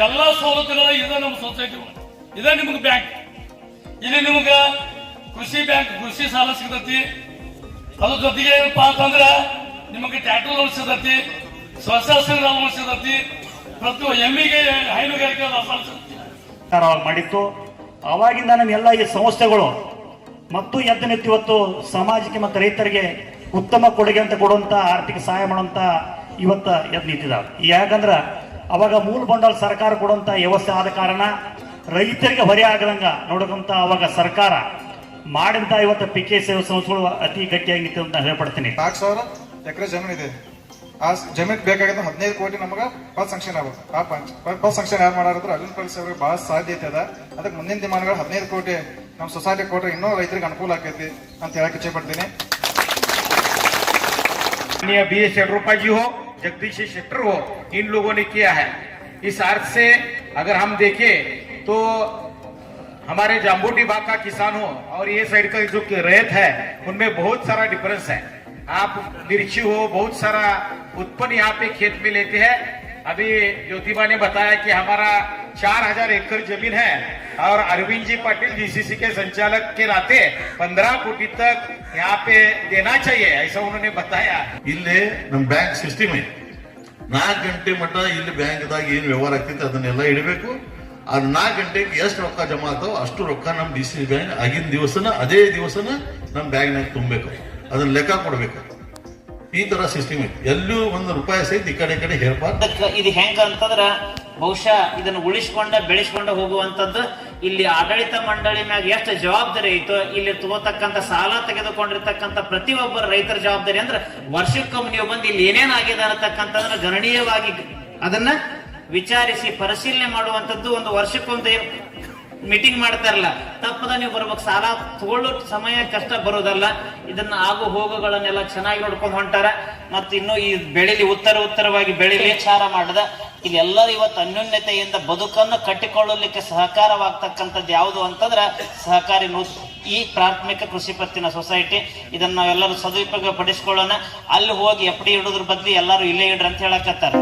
ಎಲ್ಲ ಸವಲತ್ತುಗಳ ಇದೆ ನಮ್ಮ ಸೊಸೈಟಿ, ಇದೇ ನಿಮ್ಗೆ ಬ್ಯಾಂಕ್. ಇಲ್ಲಿ ನಿಮ್ಗೆ ಕೃಷಿ ಬ್ಯಾಂಕ್, ಕೃಷಿ ಸಾಲ ಸಿಗತೈತಿ. ಅದ್ರ ಜೊತೆಗೆ ಏನಪ್ಪಾ ಅಂತಂದ್ರ ನಿಮಗೆ ಟ್ಯಾಟೂ ಲೋನ್ ಸಿಗತೈತಿ, ಸ್ವಸಹಾಯ ಲೋನ್ ಸಿಗತೈತಿ, ಪ್ರತಿ ಎಮ್ಮಿಗೆ ಹೈನುಗಾರಿಕೆ ಸರ್ಕಾರ ಮಾಡಿತ್ತು. ಅವಾಗಿಂದ ನಮ್ಮೆಲ್ಲ ಈ ಸಂಸ್ಥೆಗಳು ಮತ್ತು ಇವತ್ತು ಸಮಾಜಕ್ಕೆ ಮತ್ತು ರೈತರಿಗೆ ಉತ್ತಮ ಕೊಡುಗೆ ಅಂತ ಕೊಡುವಂತ ಆರ್ಥಿಕ ಸಹಾಯ ಮಾಡುವಂತ ಇವತ್ತ ಎದ್ದು ನಿಂತಿದ್ದಾವೆ. ಯಾಕಂದ್ರ ಅವಾಗ ಮೂಲ ಬಂಡವಾಳ ಸರ್ಕಾರ ಕೊಡುವಂತ ವ್ಯವಸ್ಥೆ ಆದ ಕಾರಣ ರೈತರಿಗೆ ಹೊರೆ ಆಗದಂಗ ನೋಡಕಂತ ಅವಾಗ ಸರ್ಕಾರ ಮಾಡಿದಂತ ಇವತ್ತು ಪಿಕೆ ಸೇವೆ ಸಂಸ್ಥೆಗಳು ಅತಿ ಗಟ್ಟಿಯಾಗಿ ನಿಂತು ಅಂತ ಹೇಳ್ಪಡ್ತೀನಿ. 4,000 ಎಕರೆ ಜಮೀನು ಇದೆ. ಆ ಜಮೀನ್ ಬೇಕಾಗಿದ್ದ 15 ಕೋಟಿ ನಮಗ ಫಸ್ಟ್ ಸಂಕ್ಷನ್ ಆಗ್ಬೇಕು. ಆ ಫಸ್ಟ್ ಸಂಕ್ಷನ್ ಯಾರು ಮಾಡಾರಿದ್ರು ಅಲ್ಲಿನ ಪರಿಸ್ಥಿತಿ ಅವ್ರಿಗೆ ಬಹಳ ಸಾಧ್ಯತೆ ಅದ. ಅದಕ್ಕೆ ಮುಂದಿನ ದಿನಮಾನಗಳು 15 ಕೋಟಿ ನಮ್ಮ ಸೊಸೈಟಿ ಕೊಟ್ರೆ ಇನ್ನೂ ರೈತರಿಗೆ ಅನುಕೂಲ ಆಕೈತಿ ಅಂತ ಹೇಳಕ್ ಇಚ್ಛೆ ಪಡ್ತೀನಿ. BS येडियुरप्पा जी हो, जगदीश शेट्टर हो, इन लोगों ने किया है. इस अर्थ से अगर हम देखें तो हमारे जाम्बूटी बाग का किसान हो और ये साइड का जो रैयत है उनमें बहुत सारा डिफरेंस है. आप मिर्ची हो, बहुत सारा उत्पन्न यहाँ पे खेत में लेते हैं. अभी ज्योतिबा ने बताया कि हमारा 4,000 एकड़ जमीन है और अरविंद जी पाटिल जीसीसी के संचालक के नाते 15 कोटी तक यहाँ पे देना चाहिए, ऐसा उन्होंने बताया. ಇಲ್ಲಿ ನಮ್ಮ ಬ್ಯಾಂಕ್ ಸಿಸ್ಟಮ್ ಐತಿ. 4 ಗಂಟೆ ಮಟ್ಟ ಇಲ್ಲಿ ಬ್ಯಾಂಕ್ದಾಗ ಏನ್ ವ್ಯವಹಾರ ಆಗ್ತೈತೆ ಅದನ್ನೆಲ್ಲ ಇಡಬೇಕು. ಅದು 4 ಗಂಟೆಗೆ ಎಷ್ಟು ರೊಕ್ಕ ಜಮಾ ಆಗ್ತಾವ ಅಷ್ಟು ರೊಕ್ಕ ನಮ್ಮ ಡಿಸಿ ಬ್ಯಾಂಕ್ ಆಗಿನ ದಿವಸನ ಅದೇ ದಿವಸನ ನಮ್ಮ ಬ್ಯಾಂಕ್ನಾಗ ತುಂಬಬೇಕು, ಅದನ್ನ ಲೆಕ್ಕ ಕೊಡ್ಬೇಕು. ಈ ತರ ಸಿಸ್ಟಮ್ ಐತಿ. ಎಲ್ಲೂ ₹1 ಸಹಿತ ಈ ಕಡೆ ಹೇಳ್ಬಾರ್ದು. ಇದು ಹೆಂಗ ಅಂತಂದ್ರ ಬಹುಶಃ ಇದನ್ನ ಉಳಿಸ್ಕೊಂಡ ಬೆಳೆಸ್ಕೊಂಡ ಹೋಗುವಂತದ್ದು ಇಲ್ಲಿ ಆಡಳಿತ ಮಂಡಳಿ ಮ್ಯಾಗ ಎಷ್ಟು ಜವಾಬ್ದಾರಿ ಐತೋ ಇಲ್ಲಿ ತಗೋತಕ್ಕಂತ ಸಾಲ ತೆಗೆದುಕೊಂಡಿರ್ತಕ್ಕಂಥ ಪ್ರತಿಯೊಬ್ಬರ ರೈತರ ಜವಾಬ್ದಾರಿ ಅಂದ್ರೆ ವರ್ಷಕ್ಕೊಮ್ಮೆ ನೀವು ಬಂದು ಇಲ್ಲಿ ಏನೇನಾಗಿದೆ ಅನ್ನತಕ್ಕಂಥದ್ರ ಗಣನೀಯವಾಗಿ ಅದನ್ನ ವಿಚಾರಿಸಿ ಪರಿಶೀಲನೆ ಮಾಡುವಂತದ್ದು. ಒಂದು ವರ್ಷಕ್ಕೊಂದು ಮೀಟಿಂಗ್ ಮಾಡ್ತಾರಲ್ಲ, ತಪ್ಪದ ನೀವು ಬರ್ಬೇಕು. ಸಾಲ ತಗೊಳ್ಳೋ ಸಮಯ ಕಷ್ಟ ಬರೋದಲ್ಲ. ಇದನ್ನ ಆಗು ಹೋಗುಗಳನ್ನೆಲ್ಲ ಚೆನ್ನಾಗಿ ನೋಡ್ಕೊಂಡು ಹೊಂಟಾರ. ಮತ್ತು ಇನ್ನು ಈ ಬೆಳಿಲಿ ಉತ್ತರವಾಗಿ ಬೆಳಿಲಿ ವಿಚಾರ ಮಾಡದ ಇಲ್ಲಿ ಎಲ್ಲರೂ ಇವತ್ತು ಅನ್ಯೋನ್ಯತೆಯಿಂದ ಬದುಕನ್ನು ಕಟ್ಟಿಕೊಳ್ಳಲಿಕ್ಕೆ ಸಹಕಾರವಾಗ್ತಕ್ಕಂಥದ್ದು ಯಾವುದು ಅಂತಂದ್ರೆ ಸಹಕಾರಿ ಈ ಪ್ರಾಥಮಿಕ ಕೃಷಿ ಪತ್ತಿನ ಸೊಸೈಟಿ. ಇದನ್ನ ನಾವೆಲ್ಲರೂ ಸದುಪಯೋಗ ಪಡಿಸ್ಕೊಳ್ಳೋಣ. ಅಲ್ಲಿ ಹೋಗಿ FD ಇಡೋದ್ರ ಬದ್ಲಿ ಎಲ್ಲರೂ ಇಲ್ಲೇ ಇಡ್ರಿ ಅಂತ ಹೇಳಕತ್ತಾರ.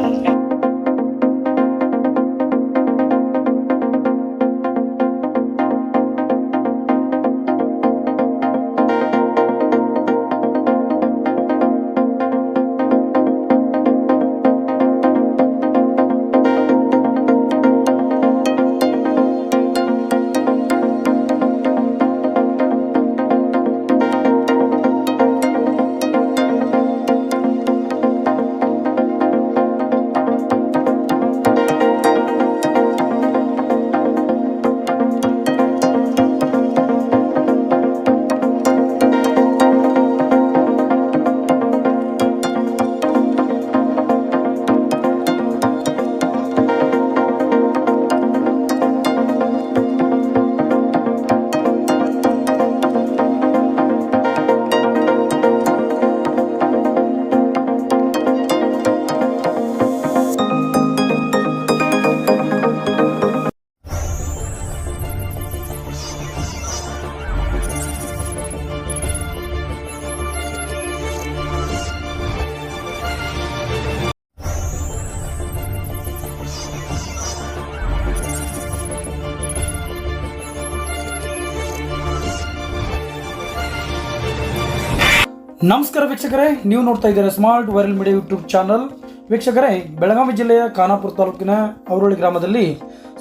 ನಮಸ್ಕಾರ ವೀಕ್ಷಕರೇ, ನೀವು ನೋಡ್ತಾ ಇದ್ದೀರಾ smart viral media YouTube channel. ವೀಕ್ಷಕರೇ, ಬೆಳಗಾವಿ ಜಿಲ್ಲೆಯ ಖಾನಾಪುರ ತಾಲೂಕಿನ ಅವರೋಳಿ ಗ್ರಾಮದಲ್ಲಿ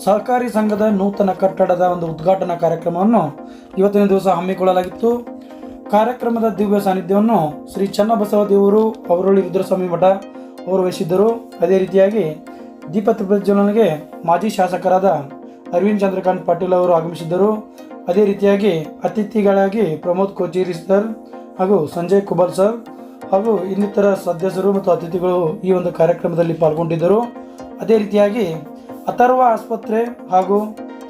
ಸಹಕಾರಿ ಸಂಘದ ನೂತನ ಕಟ್ಟಡದ ಒಂದು ಉದ್ಘಾಟನಾ ಕಾರ್ಯಕ್ರಮವನ್ನು ಇವತ್ತಿನ ದಿವಸ ಹಮ್ಮಿಕೊಳ್ಳಲಾಗಿತ್ತು. ಕಾರ್ಯಕ್ರಮದ ದಿವ್ಯ ಸಾನ್ನಿಧ್ಯವನ್ನು ಶ್ರೀ ಚನ್ನಬಸವ ದೇವರು ಅವರೋಳಿ ರುದ್ರಸ್ವಾಮಿ ಮಠ ಅವರು ವಹಿಸಿದ್ದರು. ಅದೇ ರೀತಿಯಾಗಿ ದೀಪ ಪ್ರಜ್ವಲನೆಗೆ ಮಾಜಿ ಶಾಸಕರಾದ ಅರವಿಂದ್ ಚಂದ್ರಕಾಂತ್ ಪಾಟೀಲ್ ಅವರು ಆಗಮಿಸಿದ್ದರು. ಅದೇ ರೀತಿಯಾಗಿ ಅತಿಥಿಗಳಾಗಿ ಪ್ರಮೋದ್ ಕೋಚೇರಿ ಸರ್ ಹಾಗೂ ಸಂಜಯ್ ಕುಬಲ್ ಸರ್ ಹಾಗೂ ಇನ್ನಿತರ ಸದಸ್ಯರು ಮತ್ತು ಅತಿಥಿಗಳು ಈ ಒಂದು ಕಾರ್ಯಕ್ರಮದಲ್ಲಿ ಪಾಲ್ಗೊಂಡಿದ್ದರು. ಅದೇ ರೀತಿಯಾಗಿ ಅಥರ್ವ ಆಸ್ಪತ್ರೆ ಹಾಗೂ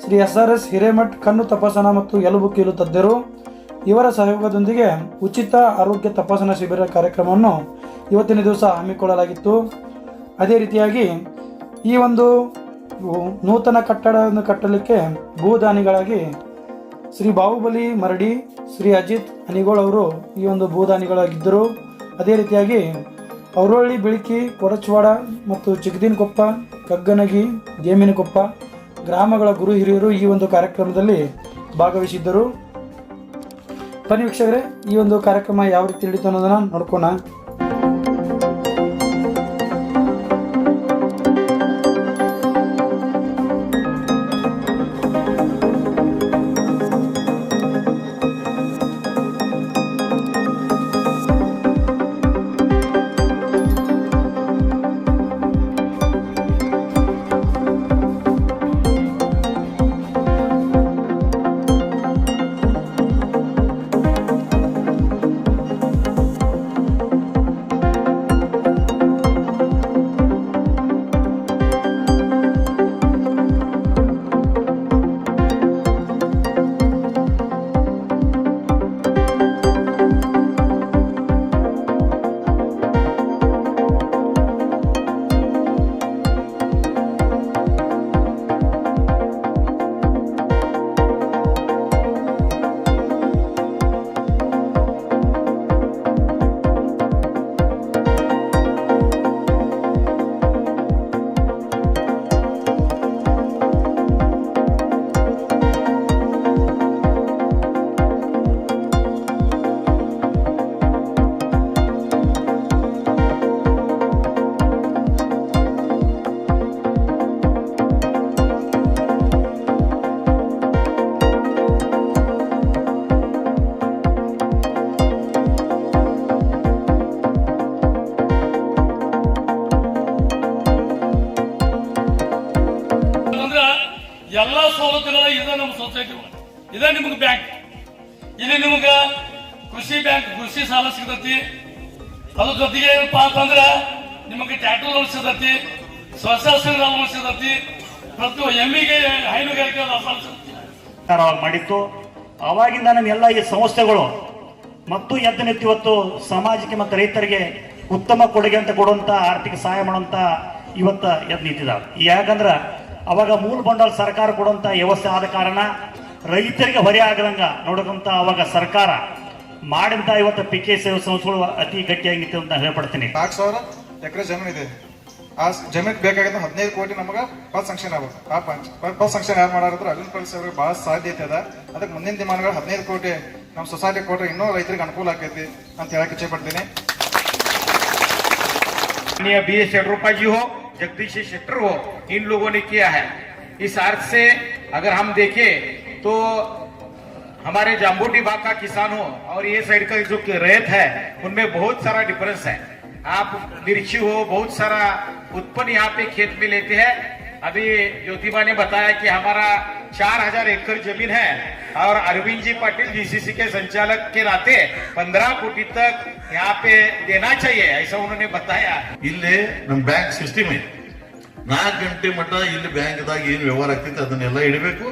ಶ್ರೀ SRS ಹಿರೇಮಠ್ ಕಣ್ಣು ತಪಾಸಣಾ ಮತ್ತು ಎಲುಬು ಕೀಲು ತಜ್ಞರು ಇವರ ಸಹಯೋಗದೊಂದಿಗೆ ಉಚಿತ ಆರೋಗ್ಯ ತಪಾಸಣಾ ಶಿಬಿರ ಕಾರ್ಯಕ್ರಮವನ್ನು ಇವತ್ತಿನ ದಿವಸ ಹಮ್ಮಿಕೊಳ್ಳಲಾಗಿತ್ತು. ಅದೇ ರೀತಿಯಾಗಿ ಈ ಒಂದು ನೂತನ ಕಟ್ಟಡವನ್ನು ಕಟ್ಟಲಿಕ್ಕೆ ಭೂದಾನಿಗಳಾಗಿ ಶ್ರೀ ಬಾಹುಬಲಿ ಮರಡಿ, ಶ್ರೀ ಅಜಿತ್ ಅನಿಗೋಳ್ ಅವರು ಈ ಒಂದು ಭೂದಾನಿಗಳಾಗಿದ್ದರು. ಅದೇ ರೀತಿಯಾಗಿ ಅವರೊಳ್ಳಿ ಬೆಳಕಿ, ಕೊಡಚವಾಡ ಮತ್ತು ಚಿಗದಿನಕೊಪ್ಪ, ಕಗ್ಗನಗಿ, ಗೇಮಿನಕೊಪ್ಪ ಗ್ರಾಮಗಳ ಗುರು ಹಿರಿಯರು ಈ ಒಂದು ಕಾರ್ಯಕ್ರಮದಲ್ಲಿ ಭಾಗವಹಿಸಿದ್ದರು. ಬನ್ನಿ ವೀಕ್ಷಕರೇ, ಈ ಒಂದು ಕಾರ್ಯಕ್ರಮ ಯಾವ ರೀತಿ ನಡೀತು ಅನ್ನೋದನ್ನು ನೋಡ್ಕೋಣ. ಎಲ್ಲ ಸವಲತ್ತುಗಳ ಇದೆ ನಮ್ಮ ಸೊಸೈಟಿ, ಇದೆ ನಿಮ್ಗೆ ಬ್ಯಾಂಕ್. ಇಲ್ಲಿ ನಿಮ್ಗೆ ಕೃಷಿ ಬ್ಯಾಂಕ್, ಕೃಷಿ ಸಾಲ ಸಿಗತೈತಿ. ಅದ್ರ ಜೊತೆಗೆ ಏನಪ್ಪಾ ಅಂತಂದ್ರ ನಿಮಗೆ ಟ್ಯಾಟೂ ಲೋನ್ ಸಿಗತೈತಿ, ಸ್ವಸಹಾಯ ಲೋನ್ ಸಿಗತೈತಿ, ಮತ್ತು ಎಮ್ಮಿಗೆ ಹೈನುಗಾರಿಕೆ ಮಾಡಿತ್ತು. ಅವಾಗಿಂದ ನಮ್ಮೆಲ್ಲ ಈ ಸಂಸ್ಥೆಗಳು ಮತ್ತು ಇವತ್ತು ಸಮಾಜಕ್ಕೆ ಮತ್ತು ರೈತರಿಗೆ ಉತ್ತಮ ಕೊಡುಗೆ ಅಂತ ಕೊಡುವಂತ ಆರ್ಥಿಕ ಸಹಾಯ ಮಾಡುವಂತ ಇವತ್ತ ಎದ್ದು ನಿಂತಿದ್ದಾವೆ. ಯಾಕಂದ್ರ ಅವಾಗ ಮೂಲ ಬಂಡವಾಳ ಸರ್ಕಾರ ಕೊಡುವಂತ ವ್ಯವಸ್ಥೆ ಆದ ಕಾರಣ ರೈತರಿಗೆ ಹೊರೆ ಆಗದಂಗ ನೋಡಕಂತ ಅವಾಗ ಸರ್ಕಾರ ಮಾಡಿದಂತ ಇವತ್ತು PK ಸಂಸ್ಥೆಗಳು ಅತಿ ಗಟ್ಟಿಯಾಗಿ ನಿಂತು ಅಂತ ಹೇಳ್ಪಡ್ತೀನಿ. 4,000 ಎಕರೆ ಜಮೀನು ಇದೆ. ಆ ಜಮೀನ್ ಬೇಕಾಗಿದ್ದ 15 ಕೋಟಿ ನಮಗ ಫಸ್ಟ್ ಸಂಕ್ಷನ್ ಆಗ್ಬೇಕು. ಆ ಫಸ್ಟ್ ಸಂಕ್ಷನ್ ಯಾರು ಮಾಡಾರಿದ್ರು ಅಲ್ಲಿನ ಪರಿಸ್ಥಿತಿ ಅವ್ರಿಗೆ ಬಹಳ ಸಾಧ್ಯತೆ ಅದ. ಅದಕ್ಕೆ ಮುಂದಿನ ದಿನಮಾನಗಳು 15 ಕೋಟಿ ನಮ್ಮ ಸೊಸೈಟಿ ಕೊಟ್ರೆ ಇನ್ನೂ ರೈತರಿಗೆ ಅನುಕೂಲ ಆಕೈತಿ ಅಂತ ಹೇಳಕ್ ಇಚ್ಛೆ ಪಡ್ತೀನಿ. BS येड्युरप्पा जी हो, जगदीश शेट्टर हो, इन लोगों ने किया है. इस अर्थ से अगर हम देखें तो हमारे जाम्बूटी बाग का किसान हो और ये साइड का जो रैत है उनमें बहुत सारा डिफरेंस है. आप मिर्ची हो, बहुत सारा उत्पन्न यहाँ पे खेत में लेते हैं. अभी ज्योतिबा ने बताया कि हमारा 4,000 एकड़ जमीन है और अरविंद जी पाटिल GCC के संचालक के नाते 15 कोटी तक यहाँ पे देना चाहिए, ऐसा उन्होंने बताया. ಇಲ್ಲಿ ನಮ್ಮ ಬ್ಯಾಂಕ್ ಸಿಸ್ಟಮ್ ಐತಿ. 4 ಗಂಟೆ ಮಟ್ಟ ಇಲ್ಲಿ ಬ್ಯಾಂಕ್ದಾಗ ಏನು ವ್ಯವಹಾರ ಆಗ್ತೈತೆ ಅದನ್ನೆಲ್ಲ ಇಡಬೇಕು.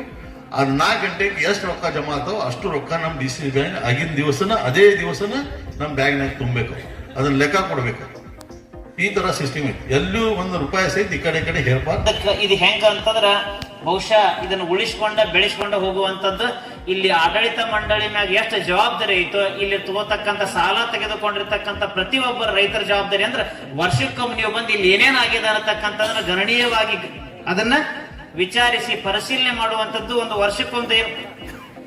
ಅದು 4 ಗಂಟೆಗೆ ಎಷ್ಟು ರೊಕ್ಕ ಜಮಾ ಆಗ್ತಾವ ಅಷ್ಟು ರೊಕ್ಕ ನಮ್ಮ DCC ಬ್ಯಾಂಕ್ ಆಗಿನ ದಿವಸನ ಅದೇ ದಿವಸನ ನಮ್ಮ ಬ್ಯಾಂಕ್ನಾಗ ತುಂಬಬೇಕು, ಅದನ್ನ ಲೆಕ್ಕ ಕೊಡ್ಬೇಕು. ಈ ತರ ಸಿಸ್ಟಮ್ ಐತಿ. ಎಲ್ಲೂ ₹1 ಸಹಿತ ಈ ಕಡೆ ಹೇಳ್ಬಾರ್ದು. ಇದು ಹೆಂಗ ಅಂತಂದ್ರ ಬಹುಶಃ ಇದನ್ನು ಉಳಿಸ್ಕೊಂಡ ಬೆಳೆಸ್ಕೊಂಡ ಹೋಗುವಂತದ್ದು ಇಲ್ಲಿ ಆಡಳಿತ ಮಂಡಳಿ ಮ್ಯಾಗ ಎಷ್ಟು ಜವಾಬ್ದಾರಿ ಐತೋ ಇಲ್ಲಿ ತಗೋತಕ್ಕಂತ ಸಾಲ ತೆಗೆದುಕೊಂಡಿರ್ತಕ್ಕಂಥ ಪ್ರತಿಯೊಬ್ಬರ ರೈತರ ಜವಾಬ್ದಾರಿ ಅಂದ್ರೆ ವರ್ಷಕ್ಕೊಮ್ಮೆ ನೀವು ಬಂದು ಇಲ್ಲಿ ಏನೇನಾಗಿದೆ ಅನ್ನತಕ್ಕಂಥದನ್ನ ಗಣನೀಯವಾಗಿ ಅದನ್ನ ವಿಚಾರಿಸಿ ಪರಿಶೀಲನೆ ಮಾಡುವಂತದ್ದು ಒಂದು ವರ್ಷಕ್ಕೊಂದು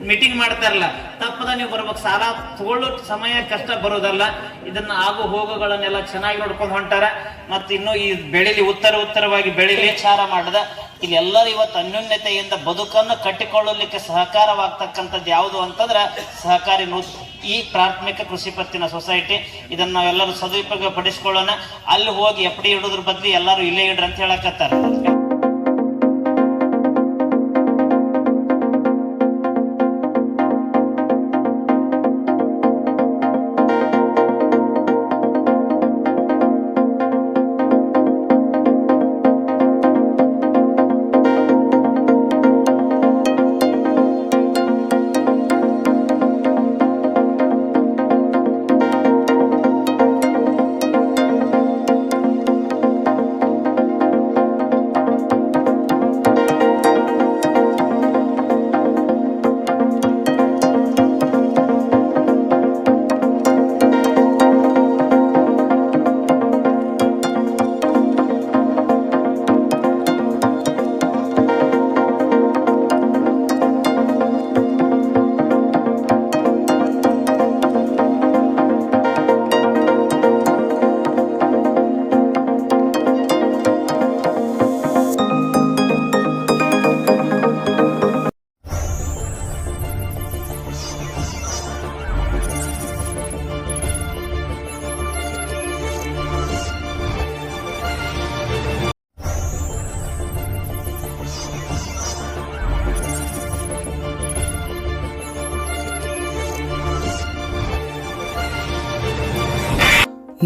ಮೀಟಿಂಗ್ ಮಾಡ್ತಾರಲ್ಲ, ತಪ್ಪದ ನೀವು ಬರ್ಬೇಕು. ಸಾಲ ತಗೊಳ್ಳೋ ಸಮಯ ಕಷ್ಟ ಬರೋದಲ್ಲ. ಇದನ್ನ ಆಗು ಹೋಗುಗಳನ್ನೆಲ್ಲ ಚೆನ್ನಾಗಿ ನೋಡ್ಕೊಂಡು ಹೊಂಟಾರ. ಮತ್ತೆ ಇನ್ನು ಈ ಬೆಳಿಲಿ ಉತ್ತರವಾಗಿ ಬೆಳಿಲಿ ವಿಚಾರ ಮಾಡದ ಇಲ್ಲಿ ಎಲ್ಲರೂ ಇವತ್ತು ಅನ್ಯೋನ್ಯತೆಯಿಂದ ಬದುಕನ್ನು ಕಟ್ಟಿಕೊಳ್ಳಲಿಕ್ಕೆ ಸಹಕಾರವಾಗ್ತಕ್ಕಂಥದ್ದು ಯಾವುದು ಅಂತಂದ್ರೆ ಸಹಕಾರಿ ಈ ಪ್ರಾಥಮಿಕ ಕೃಷಿ ಪತ್ತಿನ ಸೊಸೈಟಿ. ಇದನ್ನ ನಾವೆಲ್ಲರೂ ಸದುಪಯೋಗ ಪಡಿಸ್ಕೊಳ್ಳೋಣ. ಅಲ್ಲಿ ಹೋಗಿ FD ಇಡೋದ್ರ ಬದ್ಲಿ ಎಲ್ಲರೂ ಇಲ್ಲೇ ಇಡ್ರಿ ಅಂತ ಹೇಳಕತ್ತಾರ.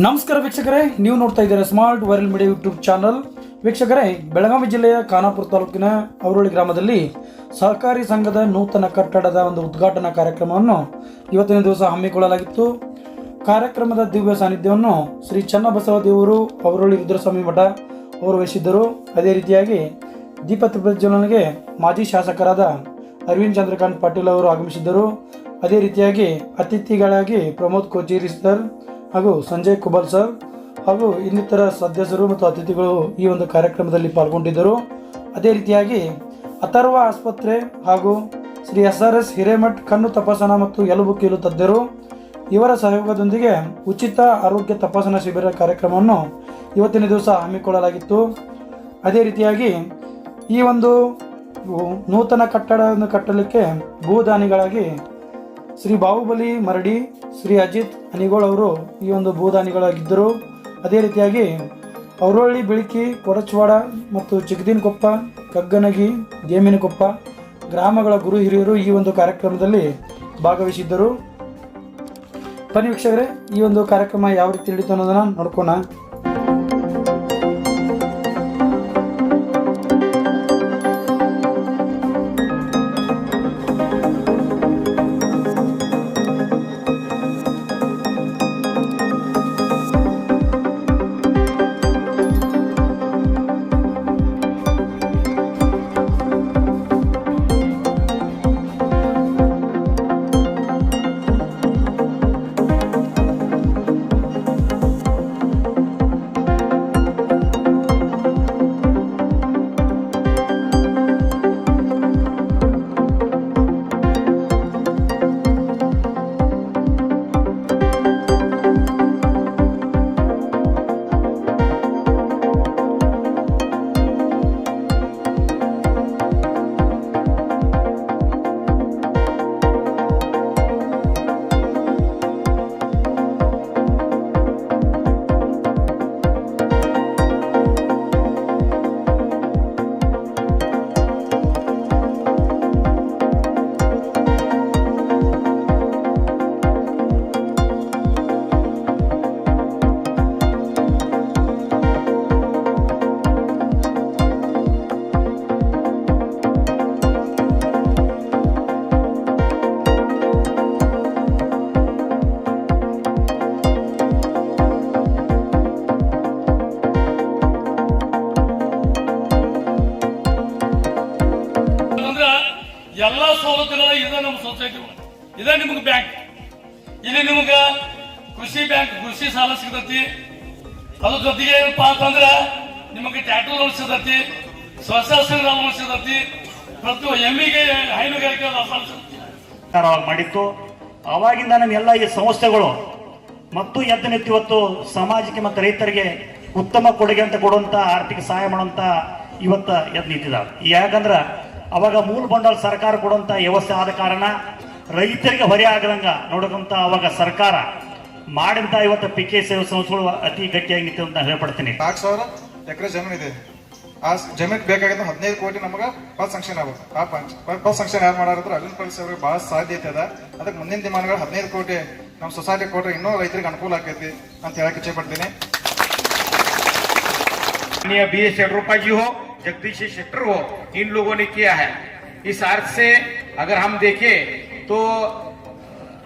ನಮಸ್ಕಾರ ವೀಕ್ಷಕರೇ, ನೀವು ನೋಡ್ತಾ ಇದ್ದೀರಾ smart viral media YouTube channel. ವೀಕ್ಷಕರೇ, ಬೆಳಗಾವಿ ಜಿಲ್ಲೆಯ ಖಾನಾಪುರ ತಾಲೂಕಿನ ಅವರೋಳಿ ಗ್ರಾಮದಲ್ಲಿ ಸಹಕಾರಿ ಸಂಘದ ನೂತನ ಕಟ್ಟಡದ ಒಂದು ಉದ್ಘಾಟನಾ ಕಾರ್ಯಕ್ರಮವನ್ನು ಇವತ್ತಿನ ದಿವಸ ಹಮ್ಮಿಕೊಳ್ಳಲಾಗಿತ್ತು. ಕಾರ್ಯಕ್ರಮದ ದಿವ್ಯ ಸಾನ್ನಿಧ್ಯವನ್ನು ಶ್ರೀ ಚನ್ನಬಸವ ದೇವರು ಅವರೋಳಿ ರುದ್ರಸ್ವಾಮಿ ಮಠ ಅವರು ವಹಿಸಿದ್ದರು. ಅದೇ ರೀತಿಯಾಗಿ ದೀಪ ಪ್ರಜ್ವಲನೆಗೆ ಮಾಜಿ ಶಾಸಕರಾದ ಅರವಿಂದ್ ಚಂದ್ರಕಾಂತ್ ಪಾಟೀಲ್ ಅವರು ಆಗಮಿಸಿದ್ದರು. ಅದೇ ರೀತಿಯಾಗಿ ಅತಿಥಿಗಳಾಗಿ ಪ್ರಮೋದ್ ಕೋಚೇರಿ ಸರ್ ಹಾಗೂ ಸಂಜಯ್ ಕುಬಲ್ ಸರ್ ಹಾಗೂ ಇನ್ನಿತರ ಸದಸ್ಯರು ಮತ್ತು ಅತಿಥಿಗಳು ಈ ಒಂದು ಕಾರ್ಯಕ್ರಮದಲ್ಲಿ ಪಾಲ್ಗೊಂಡಿದ್ದರು. ಅದೇ ರೀತಿಯಾಗಿ ಅಥರ್ವ ಆಸ್ಪತ್ರೆ ಹಾಗೂ ಶ್ರೀ SRS ಹಿರೇಮಠ್ ಕಣ್ಣು ತಪಾಸಣಾ ಮತ್ತು ಎಲುಬು ಕೀಲು ತಜ್ಞರು ಇವರ ಸಹಯೋಗದೊಂದಿಗೆ ಉಚಿತ ಆರೋಗ್ಯ ತಪಾಸಣಾ ಶಿಬಿರ ಕಾರ್ಯಕ್ರಮವನ್ನು ಇವತ್ತಿನ ದಿವಸ ಹಮ್ಮಿಕೊಳ್ಳಲಾಗಿತ್ತು. ಅದೇ ರೀತಿಯಾಗಿ ಈ ಒಂದು ನೂತನ ಕಟ್ಟಡವನ್ನು ಕಟ್ಟಲಿಕ್ಕೆ ಭೂದಾನಿಗಳಾಗಿ ಶ್ರೀ ಬಾಹುಬಲಿ ಮರಡಿ, ಶ್ರೀ ಅಜಿತ್ ಅನಿಗೋಳ್ ಅವರು ಈ ಒಂದು ಭೂದಾನಿಗಳಾಗಿದ್ದರು. ಅದೇ ರೀತಿಯಾಗಿ ಅವರೊಳ್ಳಿ ಬೆಳಕಿ, ಕೊಡಚವಾಡ ಮತ್ತು ಚಿಗದಿನಕೊಪ್ಪ, ಕಗ್ಗನಗಿ, ಗೇಮಿನಕೊಪ್ಪ ಗ್ರಾಮಗಳ ಗುರು ಹಿರಿಯರು ಈ ಒಂದು ಕಾರ್ಯಕ್ರಮದಲ್ಲಿ ಭಾಗವಹಿಸಿದ್ದರು. ಬನ್ನಿ ವೀಕ್ಷಕರೇ, ಈ ಒಂದು ಕಾರ್ಯಕ್ರಮ ಯಾವ ರೀತಿ ನಡೀತು ಅನ್ನೋದನ್ನು ನೋಡ್ಕೋಣ. ಎಲ್ಲಾ ಸವಲತ್ತುಗಳ ಇದೆ ನಮ್ಮ ಸೊಸೈಟಿ. ಇದೇ ನಿಮ್ಗೆ ಬ್ಯಾಂಕ್. ಇಲ್ಲಿ ನಿಮ್ಗ ಕೃಷಿ ಸಾಲ ಸಿಗತೈತಿ. ಅದ್ರ ಜೊತೆಗೆ ಏನಪ್ಪಾ ಅಂತಂದ್ರ ನಿಮಗೆ ಟ್ಯಾಟೂ ಲೋನ್ ಸಿಗತೈತಿ, ಸ್ವಸಹಾಯ ಲೋನ್ ಸಿಗತೈತಿ, ಪ್ರತಿ ಎಮ್ಮಿಗೆ ಹೈನುಗಾರಿಕೆ ಮಾಡಿತ್ತು. ಅವಾಗಿಂದ ನಮ್ಮೆಲ್ಲ ಈ ಸಂಸ್ಥೆಗಳು ಮತ್ತು ಎದ್ದನೆತ್ತಿ ಇವತ್ತು ಸಮಾಜಕ್ಕೆ ಮತ್ತು ರೈತರಿಗೆ ಉತ್ತಮ ಕೊಡುಗೆ ಅಂತ ಕೊಡುವಂತ ಆರ್ಥಿಕ ಸಹಾಯ ಮಾಡುವಂತ ಇವತ್ತ ಎದ್ದು ನಿಂತಿದ್ದಾವೆ. ಯಾಕಂದ್ರೆ ಅವಾಗ ಮೂಲ ಬಂಡವಾಳ ಸರ್ಕಾರ ಕೊಡುವಂತ ವ್ಯವಸ್ಥೆ ಆದ ಕಾರಣ ರೈತರಿಗೆ ಹೊರೆ ಆಗದಂಗ ನೋಡಕಂತ ಅವಾಗ ಸರ್ಕಾರ ಮಾಡಿದಂತ ಇವತ್ತು ಪಿಕೆ ಸೇವೆ ಸಂಸ್ಥೆಗಳು ಅತಿ ಗಟ್ಟಿಯಾಗಿ ನಿಂತು ಅಂತ ಹೇಳ್ಪಡ್ತೀನಿ. 4,000 ಎಕರೆ ಜಮೀನು ಇದೆ. ಆ ಜಮೀನ್ ಬೇಕಾಗಿದ್ದ 15 ಕೋಟಿ ನಮಗೆ ಫಸ್ಟ್ ಸಂಕ್ಷನ್ ಆಗ್ಬೇಕು. ಆ ಫಸ್ಟ್ ಸಂಕ್ಷನ್ ಯಾರು ಮಾಡಾರಿದ್ರೆ ಅಲ್ಲಿನ ಪರಿಸ್ಥಿತಿ ಅವ್ರಿಗೆ ಬಹಳ ಸಾಧ್ಯತೆ ಅದ. ಅದಕ್ಕೆ ಮುಂದಿನ ದಿನಮಾನಗಳು 15 ಕೋಟಿ ನಮ್ಮ ಸೊಸೈಟಿ ಕೊಟ್ರೆ ಇನ್ನೂ ರೈತರಿಗೆ ಅನುಕೂಲ ಆಕೈತಿ ಅಂತ ಹೇಳಕ್ ಇಚ್ಛೆ ಪಡ್ತೀನಿ. BS येडियुरप्पा जी हो, जगदीश शेट्टर हो, इन लोगों ने किया है. इस अर्थ से अगर हम देखें तो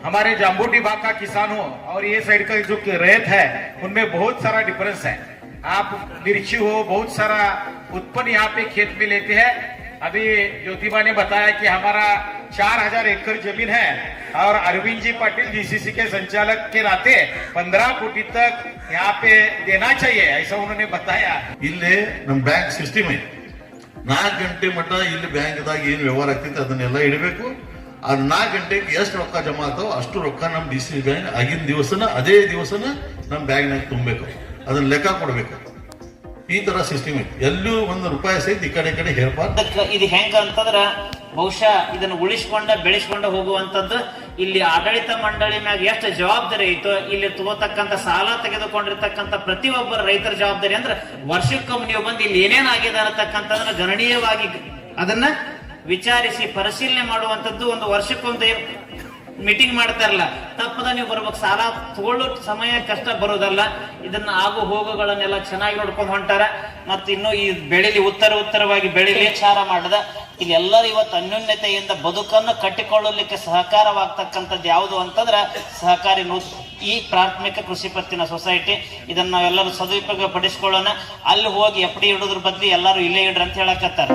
हमारे जाम्बूटी भाग का किसान हो और ये साइड का जो रैत है उनमें बहुत सारा डिफरेंस है. आप मिर्ची हो, बहुत सारा उत्पन्न यहाँ पे खेत में लेते हैं. अभी ज्योतिबा ने बताया कि हमारा 4,000 एकड़ जमीन है और अरविंद जी पाटिल जीसीसी के संचालक के नाते 15 कोटी तक यहाँ पे देना चाहिए, ऐसा उन्होंने बताया. ಇಲ್ಲಿ ನಮ್ಮ ಬ್ಯಾಂಕ್ ಸಿಸ್ಟಮ್ ಐತಿ. 4 ಗಂಟೆ ಮಟ್ಟ ಇಲ್ಲಿ ಬ್ಯಾಂಕ್ದಾಗ ಏನು ವ್ಯವಹಾರ ಆಗ್ತೈತೆ ಅದನ್ನೆಲ್ಲ ಇಡಬೇಕು. ಆ 4 ಗಂಟೆಗೆ ಎಷ್ಟು ರೊಕ್ಕ ಜಮಾ ಆಗ್ತಾವ ಅಷ್ಟು ರೊಕ್ಕ ನಮ್ಮ DCC ಬ್ಯಾಂಕ್ ಆಗಿನ ದಿವಸನ ಅದೇ ದಿವಸನ ನಮ್ಮ ಬ್ಯಾಂಕ್ನಾಗ ತುಂಬಬೇಕು, ಅದನ್ನ ಲೆಕ್ಕ ಕೊಡ್ಬೇಕು. ಈ ತರ ಸಿಸ್ಟಮ್ ಐತಿ. ಎಲ್ಲೂ ₹1 ಸಹಿತ ಈ ಕಡೆ ಹೇರ್ಬಾರ್ದು. ಇದು ಹೆಂಗ ಅಂತಂದ್ರ ಬಹುಶಃ ಇದನ್ನ ಉಳಿಸ್ಕೊಂಡ ಬೆಳೆಸ್ಕೊಂಡ ಹೋಗುವಂತದ್ದು ಇಲ್ಲಿ ಆಡಳಿತ ಮಂಡಳಿ ಮ್ಯಾಗ ಎಷ್ಟು ಜವಾಬ್ದಾರಿ ಐತೋ ಇಲ್ಲಿ ತಗೋತಕ್ಕಂತ ಸಾಲ ತೆಗೆದುಕೊಂಡಿರ್ತಕ್ಕಂಥ ಪ್ರತಿಯೊಬ್ಬರ ರೈತರ ಜವಾಬ್ದಾರಿ ಅಂದ್ರೆ ವರ್ಷಕ್ಕೊಮ್ಮೆ ನೀವು ಬಂದು ಇಲ್ಲಿ ಏನೇನಾಗಿದೆ ಅನ್ನತಕ್ಕಂಥದನ್ನ ಗಣನೀಯವಾಗಿ ಅದನ್ನ ವಿಚಾರಿಸಿ ಪರಿಶೀಲನೆ ಮಾಡುವಂತದ್ದು. ಒಂದು ವರ್ಷಕ್ಕೊಂದು ಮೀಟಿಂಗ್ ಮಾಡ್ತಾರಲ್ಲ, ತಪ್ಪದ ನೀವು ಬರ್ಬೇಕು. ಸಾಲ ತಗೊಳ್ಳೋ ಸಮಯ ಕಷ್ಟ ಬರೋದಲ್ಲ. ಇದನ್ನ ಆಗು ಹೋಗುಗಳನ್ನೆಲ್ಲ ಚೆನ್ನಾಗಿ ನೋಡ್ಕೊಂಡು ಹೊಂಟಾರ. ಮತ್ತು ಇನ್ನು ಈ ಬೆಳಿಲಿ ಉತ್ತರವಾಗಿ ಬೆಳಿಲಿ ವಿಚಾರ ಮಾಡದ ಇಲ್ಲಿ ಎಲ್ಲರೂ ಇವತ್ತು ಅನ್ಯೋನ್ಯತೆಯಿಂದ ಬದುಕನ್ನು ಕಟ್ಟಿಕೊಳ್ಳಲಿಕ್ಕೆ ಸಹಕಾರವಾಗ್ತಕ್ಕಂಥದ್ದು ಯಾವುದು ಅಂತಂದ್ರೆ ಸಹಕಾರಿ ಈ ಪ್ರಾಥಮಿಕ ಕೃಷಿ ಪತ್ತಿನ ಸೊಸೈಟಿ. ಇದನ್ನ ನಾವೆಲ್ಲರೂ ಸದುಪಯೋಗ ಪಡಿಸ್ಕೊಳ್ಳೋಣ. ಅಲ್ಲಿ ಹೋಗಿ FD ಇಡೋದ್ರ ಬದ್ಲಿ ಎಲ್ಲರೂ ಇಲ್ಲೇ ಇಡ್ರಿ ಅಂತ ಹೇಳಕತ್ತಾರ.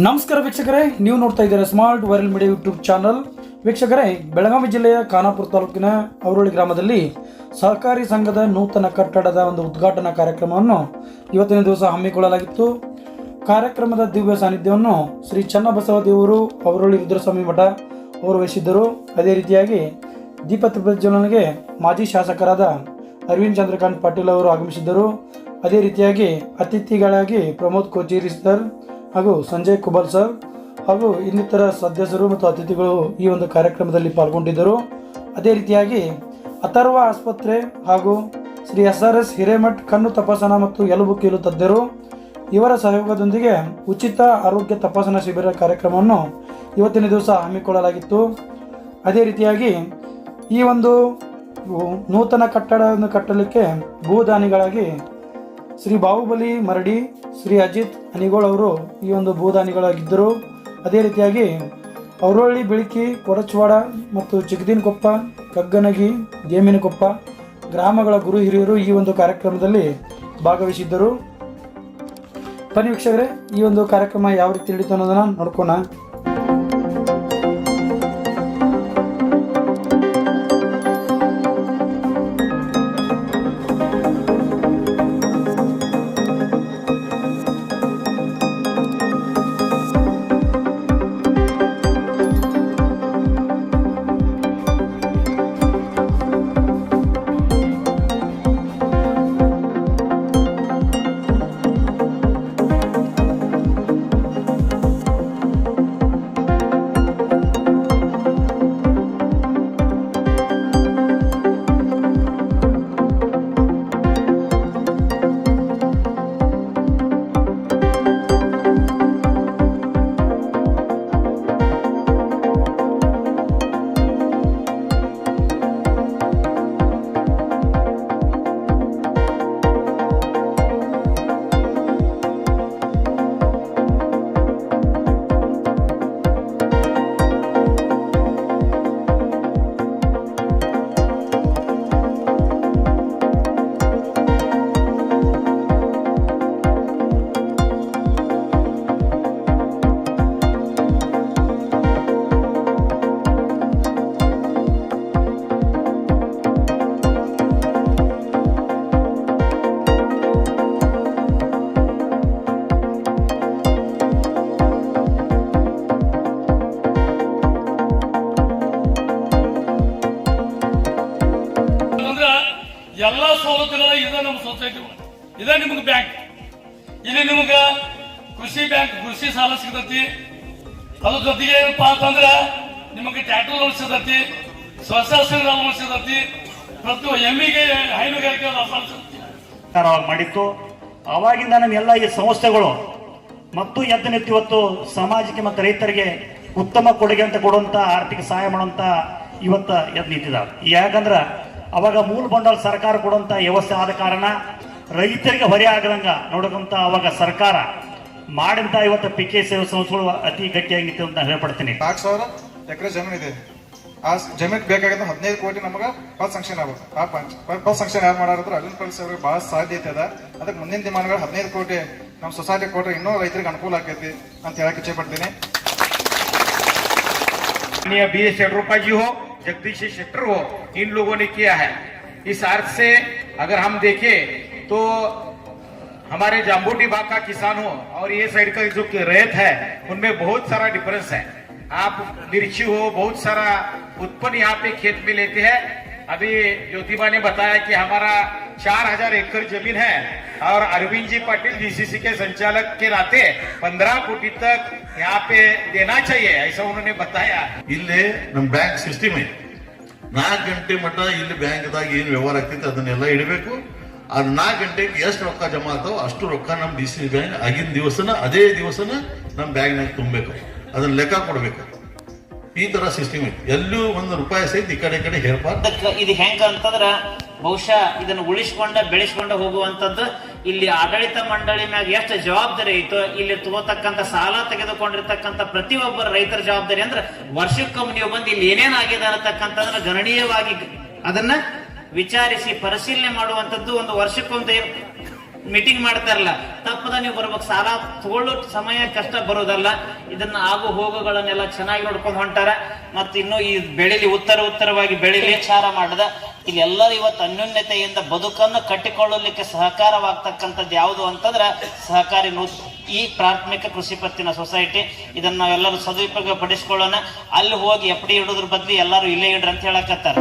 ನಮಸ್ಕಾರ ವೀಕ್ಷಕರೇ, ನೀವು ನೋಡ್ತಾ ಇದ್ದೀರಾ smart viral media YouTube channel. ವೀಕ್ಷಕರೇ, ಬೆಳಗಾವಿ ಜಿಲ್ಲೆಯ ಖಾನಾಪುರ ತಾಲೂಕಿನ ಅವರೋಳಿ ಗ್ರಾಮದಲ್ಲಿ ಸಹಕಾರಿ ಸಂಘದ ನೂತನ ಕಟ್ಟಡದ ಒಂದು ಉದ್ಘಾಟನಾ ಕಾರ್ಯಕ್ರಮವನ್ನು ಇವತ್ತಿನ ದಿವಸ ಹಮ್ಮಿಕೊಳ್ಳಲಾಗಿತ್ತು. ಕಾರ್ಯಕ್ರಮದ ದಿವ್ಯ ಸಾನ್ನಿಧ್ಯವನ್ನು ಶ್ರೀ ಚನ್ನಬಸವ ದೇವರು ಅವರೋಳಿ ರುದ್ರಸ್ವಾಮಿ ಮಠ ಅವರು ವಹಿಸಿದ್ದರು. ಅದೇ ರೀತಿಯಾಗಿ ದೀಪ ಪ್ರಜ್ವಲನೆಗೆ ಮಾಜಿ ಶಾಸಕರಾದ ಅರವಿಂದ್ ಚಂದ್ರಕಾಂತ್ ಪಾಟೀಲ್ ಅವರು ಆಗಮಿಸಿದ್ದರು. ಅದೇ ರೀತಿಯಾಗಿ ಅತಿಥಿಗಳಾಗಿ ಪ್ರಮೋದ್ ಕೋಚೇರಿ ಸರ್ ಹಾಗೂ ಸಂಜಯ್ ಕುಬಲ್ ಸರ್ ಹಾಗೂ ಇನ್ನಿತರ ಸದಸ್ಯರು ಮತ್ತು ಅತಿಥಿಗಳು ಈ ಒಂದು ಕಾರ್ಯಕ್ರಮದಲ್ಲಿ ಪಾಲ್ಗೊಂಡಿದ್ದರು. ಅದೇ ರೀತಿಯಾಗಿ ಅಥರ್ವ ಆಸ್ಪತ್ರೆ ಹಾಗೂ ಶ್ರೀ SRS ಹಿರೇಮಠ್ ಕಣ್ಣು ತಪಾಸಣಾ ಮತ್ತು ಎಲುಬು ಕೀಲು ತಜ್ಞರು ಇವರ ಸಹಯೋಗದೊಂದಿಗೆ ಉಚಿತ ಆರೋಗ್ಯ ತಪಾಸಣಾ ಶಿಬಿರ ಕಾರ್ಯಕ್ರಮವನ್ನು ಇವತ್ತಿನ ದಿವಸ ಹಮ್ಮಿಕೊಳ್ಳಲಾಗಿತ್ತು. ಅದೇ ರೀತಿಯಾಗಿ ಈ ಒಂದು ನೂತನ ಕಟ್ಟಡವನ್ನು ಕಟ್ಟಲಿಕ್ಕೆ ಭೂದಾನಿಗಳಾಗಿ ಶ್ರೀ ಬಾಹುಬಲಿ ಮರಡಿ, ಶ್ರೀ ಅಜಿತ್ ಅನಿಗೋಳ್ ಅವರು ಈ ಒಂದು ಭೂದಾನಿಗಳಾಗಿದ್ದರು. ಅದೇ ರೀತಿಯಾಗಿ ಅವರೊಳ್ಳಿ ಬೆಳಕಿ, ಕೊಡಚವಾಡ ಮತ್ತು ಚಿಗದಿನಕೊಪ್ಪ, ಕಗ್ಗನಗಿ, ಗೇಮಿನಕೊಪ್ಪ ಗ್ರಾಮಗಳ ಗುರು ಹಿರಿಯರು ಈ ಒಂದು ಕಾರ್ಯಕ್ರಮದಲ್ಲಿ ಭಾಗವಹಿಸಿದ್ದರು. ಬನ್ನಿ ವೀಕ್ಷಕರೇ, ಈ ಒಂದು ಕಾರ್ಯಕ್ರಮ ಯಾವ ರೀತಿ ನಡೀತು ಅನ್ನೋದನ್ನು ನೋಡ್ಕೋಣ. ಎಲ್ಲ ಸವಲತ್ತುಗಳ ಇದೆ ನಮ್ಮ ಸೊಸೈಟಿ ಇದೆ. ನಿಮಗೆ ಬ್ಯಾಂಕ್ ಇಲ್ಲಿ ನಿಮ್ಗೆ ಕೃಷಿ ಸಾಲ ಸಿಗತೈತಿ. ಅದ್ರ ಜೊತೆಗೆ ಏನಪ್ಪಾ ಅಂತಂದ್ರ ನಿಮಗೆ ಟ್ಯಾಟೂ ಲೋನ್ ಸಿಗತೈತಿ, ಸ್ವಸಹಾಯ ಲೋನ್ ಸಿಗತೈತಿ, ಮತ್ತು ಎಮ್ಮಿಗೆ ಹೈನುಗಾರಿಕೆ ಸರ್ಕಾರ ಮಾಡಿತ್ತು. ಅವಾಗಿಂದ ನಮ್ಮೆಲ್ಲ ಈ ಸಂಸ್ಥೆಗಳು ಮತ್ತು ಎದ್ದನೆತ್ತಿ ಇವತ್ತು ಸಮಾಜಕ್ಕೆ ಮತ್ತು ರೈತರಿಗೆ ಉತ್ತಮ ಕೊಡುಗೆ ಅಂತ ಕೊಡುವಂತ ಆರ್ಥಿಕ ಸಹಾಯ ಮಾಡುವಂತ ಇವತ್ತ ಎದ್ದು ನಿಂತಿದ್ದಾವೆ. ಯಾಕಂದ್ರ ಅವಾಗ ಮೂಲ ಬಂಡವಾಳ ಸರ್ಕಾರ ಕೊಡುವಂತ ವ್ಯವಸ್ಥೆ ಆದ ಕಾರಣ ರೈತರಿಗೆ ಹೊರೆ ಆಗದಂಗ ನೋಡಕಂತ ಅವಾಗ ಸರ್ಕಾರ ಮಾಡಿದಂತ ಇವತ್ತು ಪಿಕೆ ಸೇವೆ ಸಂಸ್ಥೆಗಳು ಅತಿ ಗಟ್ಟಿಯಾಗಿ ನಿಂತು ಅಂತ ಹೇಳ್ಪಡ್ತೀನಿ. 4,000 ಎಕರೆ ಜಮೀನು ಇದೆ. ಆ ಜಮೀನ್ ಬೇಕಾಗಿದ್ದ 15 ಕೋಟಿ ನಮಗ ಫಸ್ಟ್ ಸಂಕ್ಷನ್ ಆಗ್ಬೇಕು. ಆ ಫಸ್ಟ್ ಸಂಕ್ಷನ್ ಯಾರು ಮಾಡಾರಿದ್ರು ಅಲ್ಲಿನ ಪರಿಸ್ಥಿತಿ ಅವ್ರಿಗೆ ಬಹಳ ಸಾಧ್ಯತೆ ಅದ. ಅದಕ್ಕೆ ಮುಂದಿನ ದಿನಮಾನಗಳು 15 ಕೋಟಿ ನಮ್ಮ ಸೊಸೈಟಿ ಕೊಟ್ರೆ ಇನ್ನೂ ರೈತರಿಗೆ ಅನುಕೂಲ ಆಕೈತಿ ಅಂತ ಹೇಳಕ್ ಇಚ್ಛೆ ಪಡ್ತೀನಿ. BS येडियुरप्पा जी हो, जगदीश शेट्टर हो, इन लोगों ने किया है. इस अर्थ से अगर हम देखें तो हमारे जाम्बूटी भाग का किसान हो और ये साइड का जो रैयत है उनमें बहुत सारा डिफरेंस है. आप मिर्ची हो, बहुत सारा उत्पन्न यहाँ पे खेत में लेते हैं. अभी ज्योतिबा ने बताया कि हमारा 4,000 एकड़ जमीन है और अरविंद जी पाटिल जीसीसी के संचालक के नाते 15 कोटी तक यहाँ पे देना चाहिए, ऐसा उन्होंने बताया. ಇಲ್ಲಿ ನಮ್ಮ ಬ್ಯಾಂಕ್ ಸಿಸ್ಟಮ್ ಐತಿ. 4 ಗಂಟೆ ಮಟ್ಟ ಇಲ್ಲಿ ಬ್ಯಾಂಕ್ದಾಗ ಏನು ವ್ಯವಹಾರ ಆಗ್ತೈತೆ ಅದನ್ನೆಲ್ಲ ಇಡಬೇಕು. ಅದು 4 ಗಂಟೆಗೆ ಎಷ್ಟು ರೊಕ್ಕ ಜಮಾ ಆಗ್ತಾವ ಅಷ್ಟು ರೊಕ್ಕ ನಮ್ಮ DCC ಬ್ಯಾಂಕ್ ಆಗಿನ ದಿವಸನ ಅದೇ ದಿವಸನ ನಮ್ಮ ಬ್ಯಾಂಕ್ನಾಗ ತುಂಬಬೇಕು, ಅದನ್ನ ಲೆಕ್ಕ ಕೊಡ್ಬೇಕು. ಈ ತರ ಸಿಸ್ಟಮ್ ಐತಿ. ಎಲ್ಲೂ ₹1 ಸಹಿತ ಈ ಕಡೆ ಹೇರ್ಬಾರ್ದು. ಇದು ಹೆಂಗ ಅಂತಂದ್ರ ಬಹುಶಃ ಇದನ್ನ ಬೆಳೆಸ್ಕೊಂಡ ಹೋಗುವಂತದ್ದು ಇಲ್ಲಿ ಆಡಳಿತ ಮಂಡಳಿ ಮ್ಯಾಗ ಎಷ್ಟು ಜವಾಬ್ದಾರಿ ಐತೋ ಇಲ್ಲಿ ತಗೋತಕ್ಕಂತ ಸಾಲ ತೆಗೆದುಕೊಂಡಿರ್ತಕ್ಕಂಥ ಪ್ರತಿಯೊಬ್ಬರ ರೈತರ ಜವಾಬ್ದಾರಿ ಅಂದ್ರೆ ವರ್ಷಕ್ಕೊಮ್ಮೆ ನೀವು ಬಂದು ಇಲ್ಲಿ ಏನೇನಾಗಿದೆ ಅನ್ನತಕ್ಕಂಥದನ್ನ ಗಣನೀಯವಾಗಿ ಅದನ್ನ ವಿಚಾರಿಸಿ ಪರಿಶೀಲನೆ ಮಾಡುವಂತದ್ದು. ಒಂದು ವರ್ಷಕ್ಕೊಂದು ಮೀಟಿಂಗ್ ಮಾಡ್ತಾರಲ್ಲ, ತಪ್ಪದ ನೀವು ಬರ್ಬೇಕು. ಸಾಲ ತಗೊಳ್ಳೋ ಸಮಯ ಕಷ್ಟ ಬರೋದಲ್ಲ. ಇದನ್ನ ಆಗು ಹೋಗುಗಳನ್ನೆಲ್ಲ ಚೆನ್ನಾಗಿ ನೋಡ್ಕೊಂಡು ಹೊಂಟಾರ. ಮತ್ತು ಇನ್ನು ಈ ಬೆಳಿಲಿ ಉತ್ತರವಾಗಿ ಬೆಳಿಲಿ ವಿಚಾರ ಮಾಡದ ಇಲ್ಲಿ ಎಲ್ಲರೂ ಇವತ್ತು ಅನ್ಯೋನ್ಯತೆಯಿಂದ ಬದುಕನ್ನು ಕಟ್ಟಿಕೊಳ್ಳಲಿಕ್ಕೆ ಸಹಕಾರವಾಗ್ತಕ್ಕಂಥದ್ದು ಯಾವುದು ಅಂತಂದ್ರೆ ಸಹಕಾರಿ ಈ ಪ್ರಾಥಮಿಕ ಕೃಷಿ ಪತ್ತಿನ ಸೊಸೈಟಿ. ಇದನ್ನ ನಾವೆಲ್ಲರೂ ಸದುಪಯೋಗ ಪಡಿಸ್ಕೊಳ್ಳೋಣ. ಅಲ್ಲಿ ಹೋಗಿ FD ಇಡೋದ್ರ ಬದ್ಲಿ ಎಲ್ಲರೂ ಇಲ್ಲೇ ಇಡ್ರಿ ಅಂತ ಹೇಳಕತ್ತಾರ.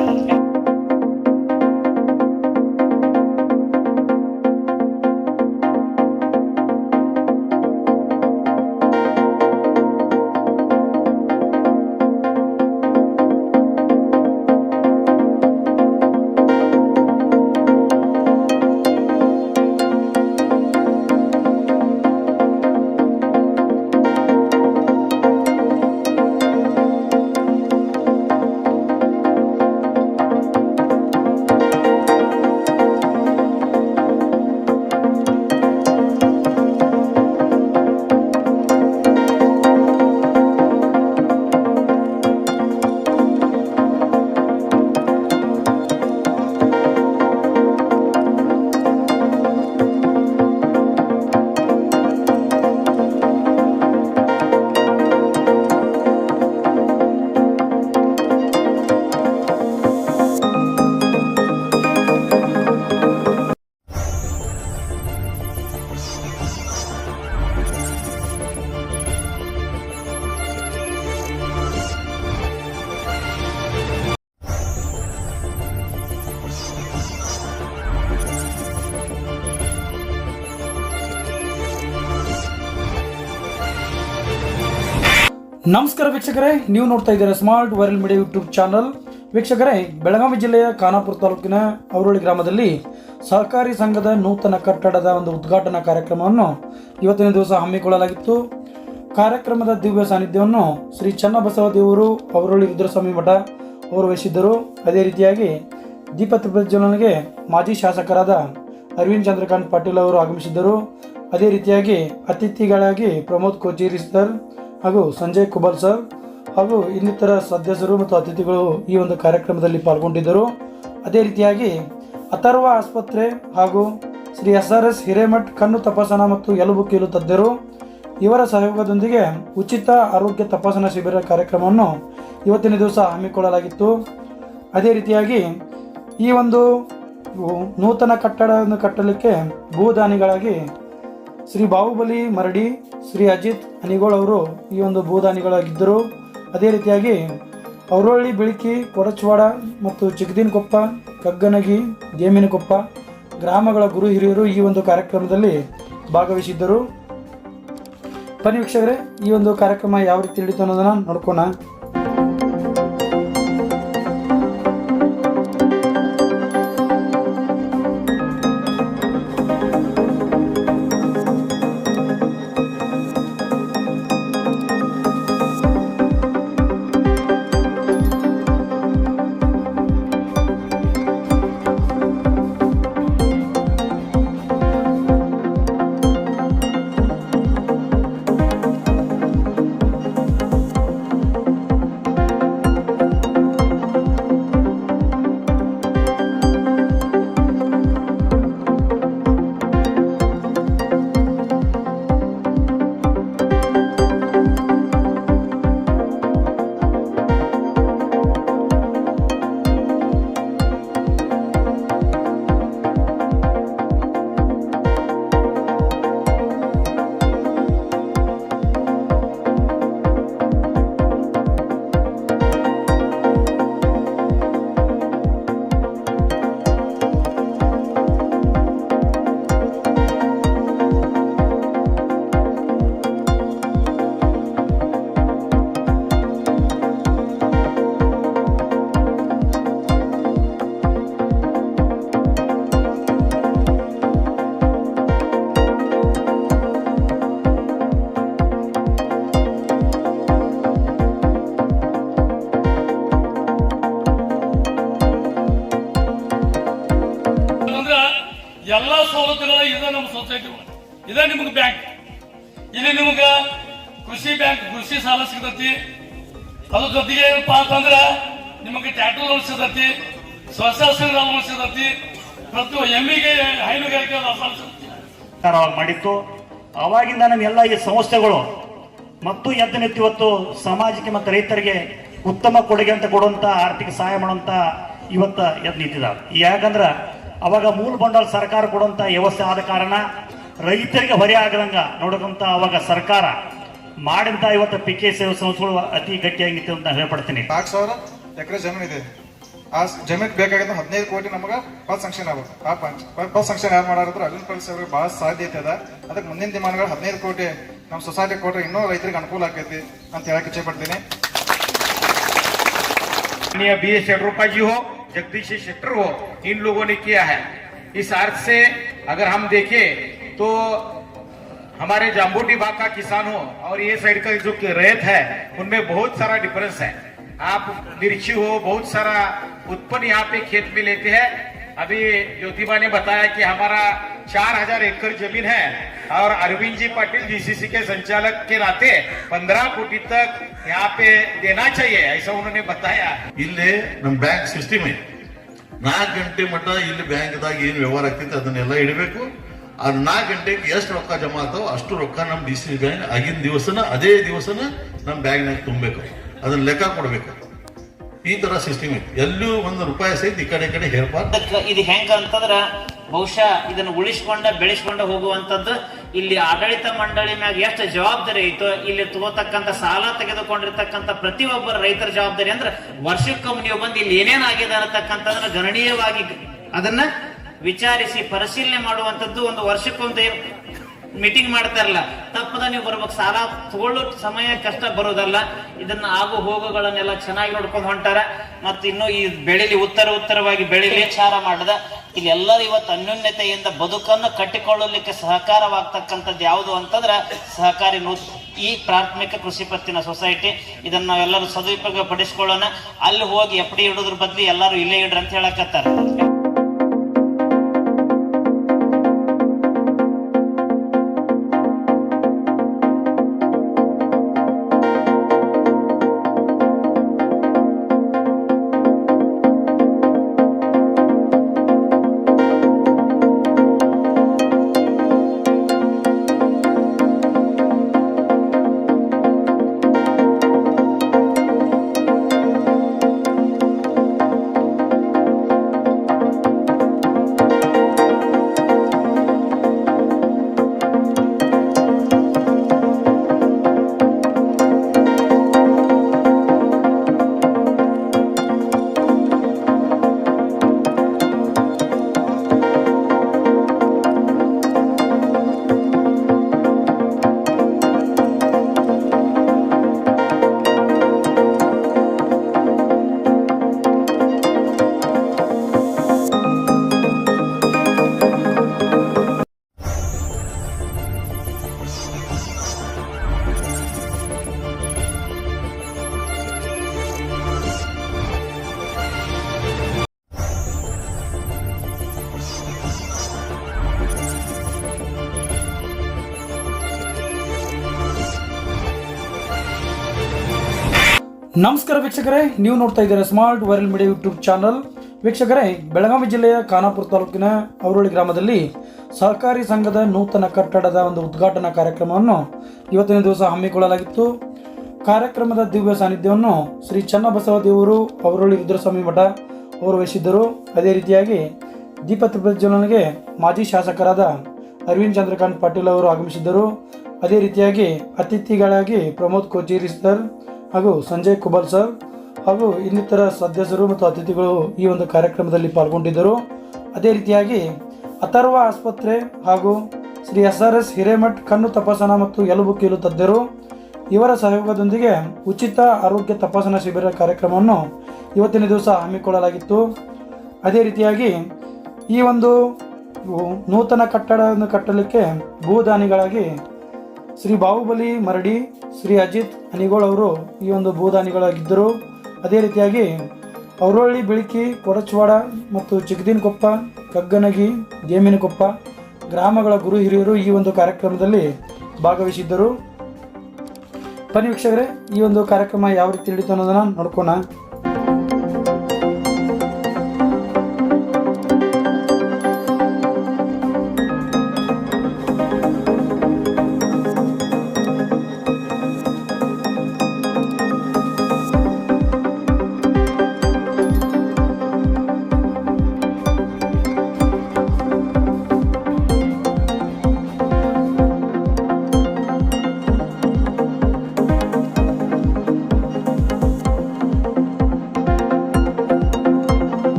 ನಮಸ್ಕಾರ ವೀಕ್ಷಕರೇ, ನೀವು ನೋಡ್ತಾ ಇದ್ದೀರಾ smart viral media YouTube channel. ವೀಕ್ಷಕರೇ, ಬೆಳಗಾವಿ ಜಿಲ್ಲೆಯ ಖಾನಾಪುರ ತಾಲೂಕಿನ ಅವರೋಳಿ ಗ್ರಾಮದಲ್ಲಿ ಸಹಕಾರಿ ಸಂಘದ ನೂತನ ಕಟ್ಟಡದ ಒಂದು ಉದ್ಘಾಟನಾ ಕಾರ್ಯಕ್ರಮವನ್ನು ಇವತ್ತಿನ ದಿವಸ ಹಮ್ಮಿಕೊಳ್ಳಲಾಗಿತ್ತು. ಕಾರ್ಯಕ್ರಮದ ದಿವ್ಯ ಸಾನ್ನಿಧ್ಯವನ್ನು ಶ್ರೀ ಚನ್ನಬಸವ ದೇವರು ಅವರೋಳಿ ರುದ್ರಸ್ವಾಮಿ ಮಠ ಅವರು ವಹಿಸಿದ್ದರು. ಅದೇ ರೀತಿಯಾಗಿ ದೀಪ ಪ್ರಜ್ವಲನೆಗೆ ಮಾಜಿ ಶಾಸಕರಾದ ಅರವಿಂದ್ ಚಂದ್ರಕಾಂತ್ ಪಾಟೀಲ್ ಅವರು ಆಗಮಿಸಿದ್ದರು. ಅದೇ ರೀತಿಯಾಗಿ ಅತಿಥಿಗಳಾಗಿ ಪ್ರಮೋದ್ ಕೋಚೇರಿ ಸರ್ ಹಾಗೂ ಸಂಜಯ್ ಕುಬಲ್ ಸರ್ ಹಾಗೂ ಇನ್ನಿತರ ಸದಸ್ಯರು ಮತ್ತು ಅತಿಥಿಗಳು ಈ ಒಂದು ಕಾರ್ಯಕ್ರಮದಲ್ಲಿ ಪಾಲ್ಗೊಂಡಿದ್ದರು. ಅದೇ ರೀತಿಯಾಗಿ ಅಥರ್ವ ಆಸ್ಪತ್ರೆ ಹಾಗೂ ಶ್ರೀ SRS ಹಿರೇಮಠ್ ಕಣ್ಣು ತಪಾಸಣಾ ಮತ್ತು ಎಲುಬು ಕೀಲು ತಜ್ಞರು ಇವರ ಸಹಯೋಗದೊಂದಿಗೆ ಉಚಿತ ಆರೋಗ್ಯ ತಪಾಸಣಾ ಶಿಬಿರ ಕಾರ್ಯಕ್ರಮವನ್ನು ಇವತ್ತಿನ ದಿವಸ ಹಮ್ಮಿಕೊಳ್ಳಲಾಗಿತ್ತು. ಅದೇ ರೀತಿಯಾಗಿ ಈ ಒಂದು ನೂತನ ಕಟ್ಟಡವನ್ನು ಕಟ್ಟಲಿಕ್ಕೆ ಭೂದಾನಿಗಳಾಗಿ ಶ್ರೀ ಬಾಹುಬಲಿ ಮರಡಿ, ಶ್ರೀ ಅಜಿತ್ ಅನಿಗೋಳ್ ಅವರು ಈ ಒಂದು ಭೂದಾನಿಗಳಾಗಿದ್ದರು. ಅದೇ ರೀತಿಯಾಗಿ ಅವರಹಳ್ಳಿ ಬೆಳಕಿ ಕೊರಚವಾಡ ಮತ್ತು ಚಿಗದಿನಕೊಪ್ಪ ಕಗ್ಗನಗಿ ದೇಮಿನಕೊಪ್ಪ ಗ್ರಾಮಗಳ ಗುರು ಹಿರಿಯರು ಈ ಒಂದು ಕಾರ್ಯಕ್ರಮದಲ್ಲಿ ಭಾಗವಹಿಸಿದ್ದರು. ಬನ್ನಿ ವೀಕ್ಷಕರೇ, ಈ ಒಂದು ಕಾರ್ಯಕ್ರಮ ಯಾವ ರೀತಿ ನಡೀತು ಅನ್ನೋದನ್ನ ನೋಡ್ಕೋಣ. ಎಲ್ಲ ಸವಲತ್ತುಗಳ ಇದೆ ನಮ್ಮ ಸೊಸೈಟಿ, ಇದೇ ನಿಮ್ಗೆ ಬ್ಯಾಂಕ್. ಇಲ್ಲಿ ನಿಮ್ಗ ಕೃಷಿ ಸಾಲ ಸಿಗತೈತಿ. ಅದ್ರ ಜೊತೆಗೆ ಏನಪ್ಪಾ ಅಂತಂದ್ರ ನಿಮಗೆ ಟ್ಯಾಟೂ ಲೋನ್ ಸಿಗತೈತಿ, ಸ್ವಸಹಾಯ ಲೋನ್ ಸಿಗತೈತಿ, ಮತ್ತು ಎಮ್ಮಿಗೆ ಹೈನುಗಾರಿಕೆ ಸರ್ಕಾರ ಮಾಡಿತ್ತು. ಅವಾಗಿಂದ ನಮ್ಮೆಲ್ಲ ಈ ಸಂಸ್ಥೆಗಳು ಮತ್ತು ಎದ್ದನೆತ್ತಿ ಇವತ್ತು ಸಮಾಜಕ್ಕೆ ಮತ್ತು ರೈತರಿಗೆ ಉತ್ತಮ ಕೊಡುಗೆ ಅಂತ ಕೊಡುವಂತ ಆರ್ಥಿಕ ಸಹಾಯ ಮಾಡುವಂತ ಇವತ್ತ ಎದ್ದು ನಿಂತಿದ್ದಾವೆ. ಯಾಕಂದ್ರ ಅವಾಗ ಮೂಲ ಬಂಡವಾಳ ಸರ್ಕಾರ ಕೊಡುವಂತ ವ್ಯವಸ್ಥೆ ಆದ ಕಾರಣ ರೈತರಿಗೆ ಹೊರೆ ಆಗದಂಗ ನೋಡೋದಂತ ಅವಾಗ ಸರ್ಕಾರ ಮಾಡಿದಂತ ಇವತ್ತು ಪಿಕೆ ಸೇವೆ ಸಂಸ್ಥೆಗಳು ಅತಿ ಗಟ್ಟಿಯಾಗಿತ್ತು ಅಂತ ಹೇಳ್ಪಡ್ತೀನಿ. 4,000 ಎಕರೆ ಜಮೀನು ಇದೆ. ಆ ಜಮೀನ್ ಬೇಕಾಗಿದ್ದ 15 ಕೋಟಿ ನಮಗ ಫಸ್ಟ್ ಸಂಕ್ಷನ್ ಆಗ್ಬೇಕು. ಆ ಫಸ್ಟ್ ಸಂಕ್ಷನ್ ಯಾರು ಮಾಡಾರಿದ್ರು ಅಲ್ಲಿನ ಪರಿಸ್ಥಿತಿ ಅವ್ರಿಗೆ ಬಹಳ ಸಾಧ್ಯತೆ ಅದ. ಅದಕ್ಕೆ ಮುಂದಿನ ದಿನಮಾನಗಳು 15 ಕೋಟಿ ನಮ್ಮ ಸೊಸೈಟಿ ಕೊಟ್ರೆ ಇನ್ನೂ ರೈತರಿಗೆ ಅನುಕೂಲ ಆಕೈತಿ ಅಂತ ಹೇಳಕ್ ಇಚ್ಛೆ ಪಡ್ತೀನಿ. BS येड्युरप्पा जी हो, जगदीश शेट्टर हो, इन लोगों ने किया है. इस अर्थ से अगर हम देखें तो हमारे जाम्बूटी भाग का किसान हो और ये साइड का जो रैयत है उनमें बहुत सारा डिफरेंस है. आप मिर्ची हो, बहुत सारा उत्पन्न यहाँ पे खेत में लेते हैं. अभी ज्योतिबा ने बताया कि हमारा 4,000 एकड़ जमीन है और अरविंद जी पाटिल जीसीसी के संचालक के नाते 15 कोटी तक यहाँ पे देना चाहिए, ऐसा उन्होंने बताया. ಇಲ್ಲಿ ನಮ್ಮ ಬ್ಯಾಂಕ್ ಸಿಸ್ಟಮ್ ಐತಿ. 4 ಗಂಟೆ ಮಟ್ಟ ಇಲ್ಲಿ ಬ್ಯಾಂಕ್ದಾಗ ಏನ್ ವ್ಯವಹಾರ ಆಗ್ತೈತೆ ಅದನ್ನೆಲ್ಲ ಇಡಬೇಕು. ಆ 4 ಗಂಟೆಗೆ ಎಷ್ಟು ರೊಕ್ಕ ಜಮಾ ಆಗ್ತಾವ ಅಷ್ಟು ರೊಕ್ಕ ನಮ್ಮ ಡಿಸಿ ಬ್ಯಾಂಕ್ ಆಗಿನ ದಿವಸನ ಅದೇ ದಿವಸನ ನಮ್ಮ ಬ್ಯಾಂಕ್ನಾಗ ತುಂಬಬೇಕು, ಅದನ್ನ ಲೆಕ್ಕ ಕೊಡ್ಬೇಕು. ಈ ತರ ಸಿಸ್ಟಮ್ ಐತಿ. ಎಲ್ಲೂ ₹1 ಸಹಿತ ಈ ಕಡೆ ಹೇರ್ಬಾರ್ದು. ಇದು ಹೆಂಗ ಅಂತಂದ್ರ ಬಹುಶಃ ಇದನ್ನ ಬೆಳೆಸ್ಕೊಂಡ ಹೋಗುವಂತದ್ದು ಇಲ್ಲಿ ಆಡಳಿತ ಮಂಡಳಿ ಮ್ಯಾಗ ಎಷ್ಟು ಜವಾಬ್ದಾರಿ ಐತೋ ಇಲ್ಲಿ ತಗೋತಕ್ಕಂತ ಸಾಲ ತೆಗೆದುಕೊಂಡಿರ್ತಕ್ಕಂಥ ಪ್ರತಿಯೊಬ್ಬರ ರೈತರ ಜವಾಬ್ದಾರಿ ಅಂದ್ರೆ ವರ್ಷಕ್ಕೊಮ್ಮೆ ನೀವು ಬಂದು ಇಲ್ಲಿ ಏನೇನಾಗಿದೆ ಅನ್ನತಕ್ಕಂಥದನ್ನ ಗಣನೀಯವಾಗಿ ಅದನ್ನ ವಿಚಾರಿಸಿ ಪರಿಶೀಲನೆ ಮಾಡುವಂತದ್ದು. ಒಂದು ವರ್ಷಕ್ಕೊಂದು ಮೀಟಿಂಗ್ ಮಾಡ್ತಾರಲ್ಲ, ತಪ್ಪದ ನೀವು ಬರ್ಬೇಕು. ಸಾಲ ತಗೊಳ್ಳೋ ಸಮಯ ಕಷ್ಟ ಬರೋದಲ್ಲ. ಇದನ್ನ ಆಗು ಹೋಗುಗಳನ್ನೆಲ್ಲ ಚೆನ್ನಾಗಿ ನೋಡ್ಕೊಂಡು ಹೊಂಟಾರ. ಮತ್ತು ಇನ್ನು ಈ ಬೆಳಿಲಿ ಉತ್ತರವಾಗಿ ಬೆಳಿಲಿ ವಿಚಾರ ಮಾಡದ ಇಲ್ಲಿ ಎಲ್ಲರೂ ಇವತ್ತು ಅನ್ಯೋನ್ಯತೆಯಿಂದ ಬದುಕನ್ನು ಕಟ್ಟಿಕೊಳ್ಳಲಿಕ್ಕೆ ಸಹಕಾರವಾಗ್ತಕ್ಕಂಥದ್ದು ಯಾವುದು ಅಂತಂದ್ರೆ ಸಹಕಾರಿ ಈ ಪ್ರಾಥಮಿಕ ಕೃಷಿ ಪತ್ತಿನ ಸೊಸೈಟಿ. ಇದನ್ನ ನಾವೆಲ್ಲರೂ ಸದುಪಯೋಗ ಪಡಿಸ್ಕೊಳ್ಳೋಣ. ಅಲ್ಲಿ ಹೋಗಿ FD ಇಡೋದ್ರ ಬದ್ಲಿ ಎಲ್ಲರೂ ಇಲ್ಲೇ ಇಡ್ರಿ ಅಂತ ಹೇಳಕತ್ತಾರ. ನಮಸ್ಕಾರ ವೀಕ್ಷಕರೇ, ನೀವು ನೋಡ್ತಾ ಇದ್ದೀರಾ smart viral media YouTube channel. ವೀಕ್ಷಕರೇ, ಬೆಳಗಾವಿ ಜಿಲ್ಲೆಯ ಖಾನಾಪುರ ತಾಲೂಕಿನ ಅವರೋಳಿ ಗ್ರಾಮದಲ್ಲಿ ಸಹಕಾರಿ ಸಂಘದ ನೂತನ ಕಟ್ಟಡದ ಒಂದು ಉದ್ಘಾಟನಾ ಕಾರ್ಯಕ್ರಮವನ್ನು ಇವತ್ತಿನ ದಿವಸ ಹಮ್ಮಿಕೊಳ್ಳಲಾಗಿತ್ತು. ಕಾರ್ಯಕ್ರಮದ ದಿವ್ಯ ಸಾನ್ನಿಧ್ಯವನ್ನು ಶ್ರೀ ಚನ್ನಬಸವ ದೇವರು ಅವರೋಳಿ ರುದ್ರಸ್ವಾಮಿ ಮಠ ಅವರು ವಹಿಸಿದ್ದರು. ಅದೇ ರೀತಿಯಾಗಿ ದೀಪ ಪ್ರಜ್ವಲನೆಗೆ ಮಾಜಿ ಶಾಸಕರಾದ ಅರವಿಂದ್ ಚಂದ್ರಕಾಂತ್ ಪಾಟೀಲ್ ಅವರು ಆಗಮಿಸಿದ್ದರು. ಅದೇ ರೀತಿಯಾಗಿ ಅತಿಥಿಗಳಾಗಿ ಪ್ರಮೋದ್ ಕೋಚೇರಿ ಸರ್ ಹಾಗೂ ಸಂಜಯ್ ಕುಬಲ್ ಸರ್ ಹಾಗೂ ಇನ್ನಿತರ ಸದಸ್ಯರು ಮತ್ತು ಅತಿಥಿಗಳು ಈ ಒಂದು ಕಾರ್ಯಕ್ರಮದಲ್ಲಿ ಪಾಲ್ಗೊಂಡಿದ್ದರು. ಅದೇ ರೀತಿಯಾಗಿ ಅಥರ್ವ ಆಸ್ಪತ್ರೆ ಹಾಗೂ ಶ್ರೀ SRS ಹಿರೇಮಠ್ ಕಣ್ಣು ತಪಾಸಣಾ ಮತ್ತು ಎಲುಬು ಕೀಲು ತಜ್ಞರು ಇವರ ಸಹಯೋಗದೊಂದಿಗೆ ಉಚಿತ ಆರೋಗ್ಯ ತಪಾಸಣಾ ಶಿಬಿರ ಕಾರ್ಯಕ್ರಮವನ್ನು ಇವತ್ತಿನ ದಿವಸ ಹಮ್ಮಿಕೊಳ್ಳಲಾಗಿತ್ತು. ಅದೇ ರೀತಿಯಾಗಿ ಈ ಒಂದು ನೂತನ ಕಟ್ಟಡವನ್ನು ಕಟ್ಟಲಿಕ್ಕೆ ಭೂದಾನಿಗಳಾಗಿ ಶ್ರೀ ಬಾಹುಬಲಿ ಮರಡಿ, ಶ್ರೀ ಅಜಿತ್ ಅನಿಗೋಳ್ ಅವರು ಈ ಒಂದು ಭೂದಾನಿಗಳಾಗಿದ್ದರು. ಅದೇ ರೀತಿಯಾಗಿ ಅವರೊಳ್ಳಿ ಬೆಳಕಿ, ಕೊಡಚವಾಡ ಮತ್ತು ಚಿಕ್ಕದಿನಕೊಪ್ಪ, ಕಗ್ಗನಗಿ, ಗೇಮಿನಕೊಪ್ಪ ಗ್ರಾಮಗಳ ಗುರು ಹಿರಿಯರು ಈ ಒಂದು ಕಾರ್ಯಕ್ರಮದಲ್ಲಿ ಭಾಗವಹಿಸಿದ್ದರು. ಬನ್ನಿ ವೀಕ್ಷಕರೇ, ಈ ಒಂದು ಕಾರ್ಯಕ್ರಮ ಯಾವ ರೀತಿ ನಡೀತು ಅನ್ನೋದನ್ನು ನೋಡ್ಕೋಣ.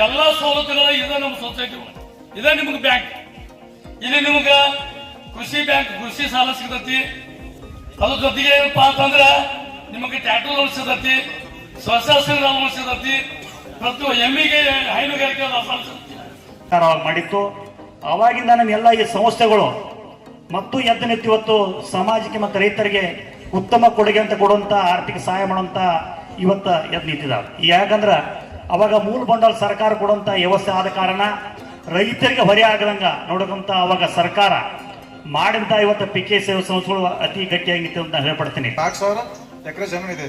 ಎಲ್ಲ ಸವಲತ್ತುಗಳ ಇದೆ ನಮ್ಮ ಸೊಸೈಟಿ, ಇದೆ ನಿಮ್ಗೆ ಬ್ಯಾಂಕ್. ಇಲ್ಲಿ ನಿಮ್ಗೆ ಕೃಷಿ ಸಾಲ ಸಿಗತೈತಿ. ಅದ್ರ ಜೊತೆಗೆ ಏನಪ್ಪಾ ಅಂತಂದ್ರ ನಿಮಗೆ ಟ್ಯಾಟೂ ಲೋನ್ ಸಿಗತೈತಿ, ಸ್ವಸಹಾಯ ಲೋನ್ ಸಿಗತೈತಿ, ಮತ್ತು ಎಮ್ಮಿಗೆ ಹೈನುಗಾರಿಕೆ ಮಾಡಿತ್ತು. ಅವಾಗಿಂದ ನಮ್ಮೆಲ್ಲ ಈ ಸಂಸ್ಥೆಗಳು ಮತ್ತು ಇವತ್ತು ಸಮಾಜಕ್ಕೆ ಮತ್ತು ರೈತರಿಗೆ ಉತ್ತಮ ಕೊಡುಗೆ ಅಂತ ಕೊಡುವಂತ ಆರ್ಥಿಕ ಸಹಾಯ ಮಾಡುವಂತ ಇವತ್ತ ಎದ್ದು ನಿಂತಿದ್ದಾವೆ. ಯಾಕಂದ್ರ ಅವಾಗ ಮೂಲ ಬಂಡವಾಳ ಸರ್ಕಾರ ಕೊಡುವಂತ ವ್ಯವಸ್ಥೆ ಆದ ಕಾರಣ ರೈತರಿಗೆ ಹೊರೆ ಆಗದಂಗ ನೋಡಕಂತ ಅವಾಗ ಸರ್ಕಾರ ಮಾಡಿದಂತ ಇವತ್ತು PK ಸೇವಾ ಸಂಸ್ಥೆಗಳು ಅತಿ ಗಟ್ಟಿಯಾಗಿ ನಿಂತು ಅಂತ ಹೇಳ್ಪಡ್ತೀನಿ. 4,000 ಎಕರೆ ಜಮೀನು ಇದೆ.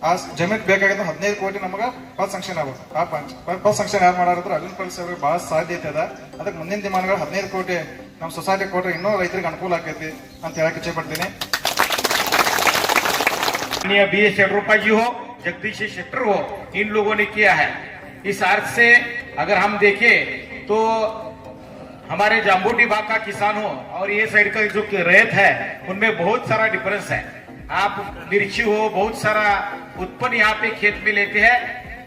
ಆ ಜಮೀನ್ ಬೇಕಾಗಿದ್ದ 15 ಕೋಟಿ ನಮಗ ಫಸ್ಟ್ ಸಂಕ್ಷನ್ ಆಗ್ಬೇಕು. ಆ ಫಸ್ಟ್ ಸಂಕ್ಷನ್ ಯಾರು ಮಾಡಾರಿದ್ರು ಅಲ್ಲಿನ ಪರಿಸ್ಥಿತಿ ಅವ್ರಿಗೆ ಬಹಳ ಸಾಧ್ಯತೆ ಅದ. ಅದಕ್ಕೆ ಮುಂದಿನ ದಿನಮಾನಗಳು 15 ಕೋಟಿ ನಮ್ಮ ಸೊಸೈಟಿ ಕೊಟ್ರೆ ಇನ್ನೂ ರೈತರಿಗೆ ಅನುಕೂಲ ಆಕೈತಿ ಅಂತ ಹೇಳಕ್ ಇಚ್ಛೆ ಪಡ್ತೀನಿ. BS येड्युरप्पा जी हो, जगदीश शेट्टर हो, इन लोगों ने किया है. इस अर्थ से अगर हम देखें तो हमारे जाम्बूटी भाग का किसान हो और ये साइड का जो रैयत है उनमें बहुत सारा डिफरेंस है. आप मिर्ची हो, बहुत सारा उत्पन्न यहाँ पे खेत में लेते हैं.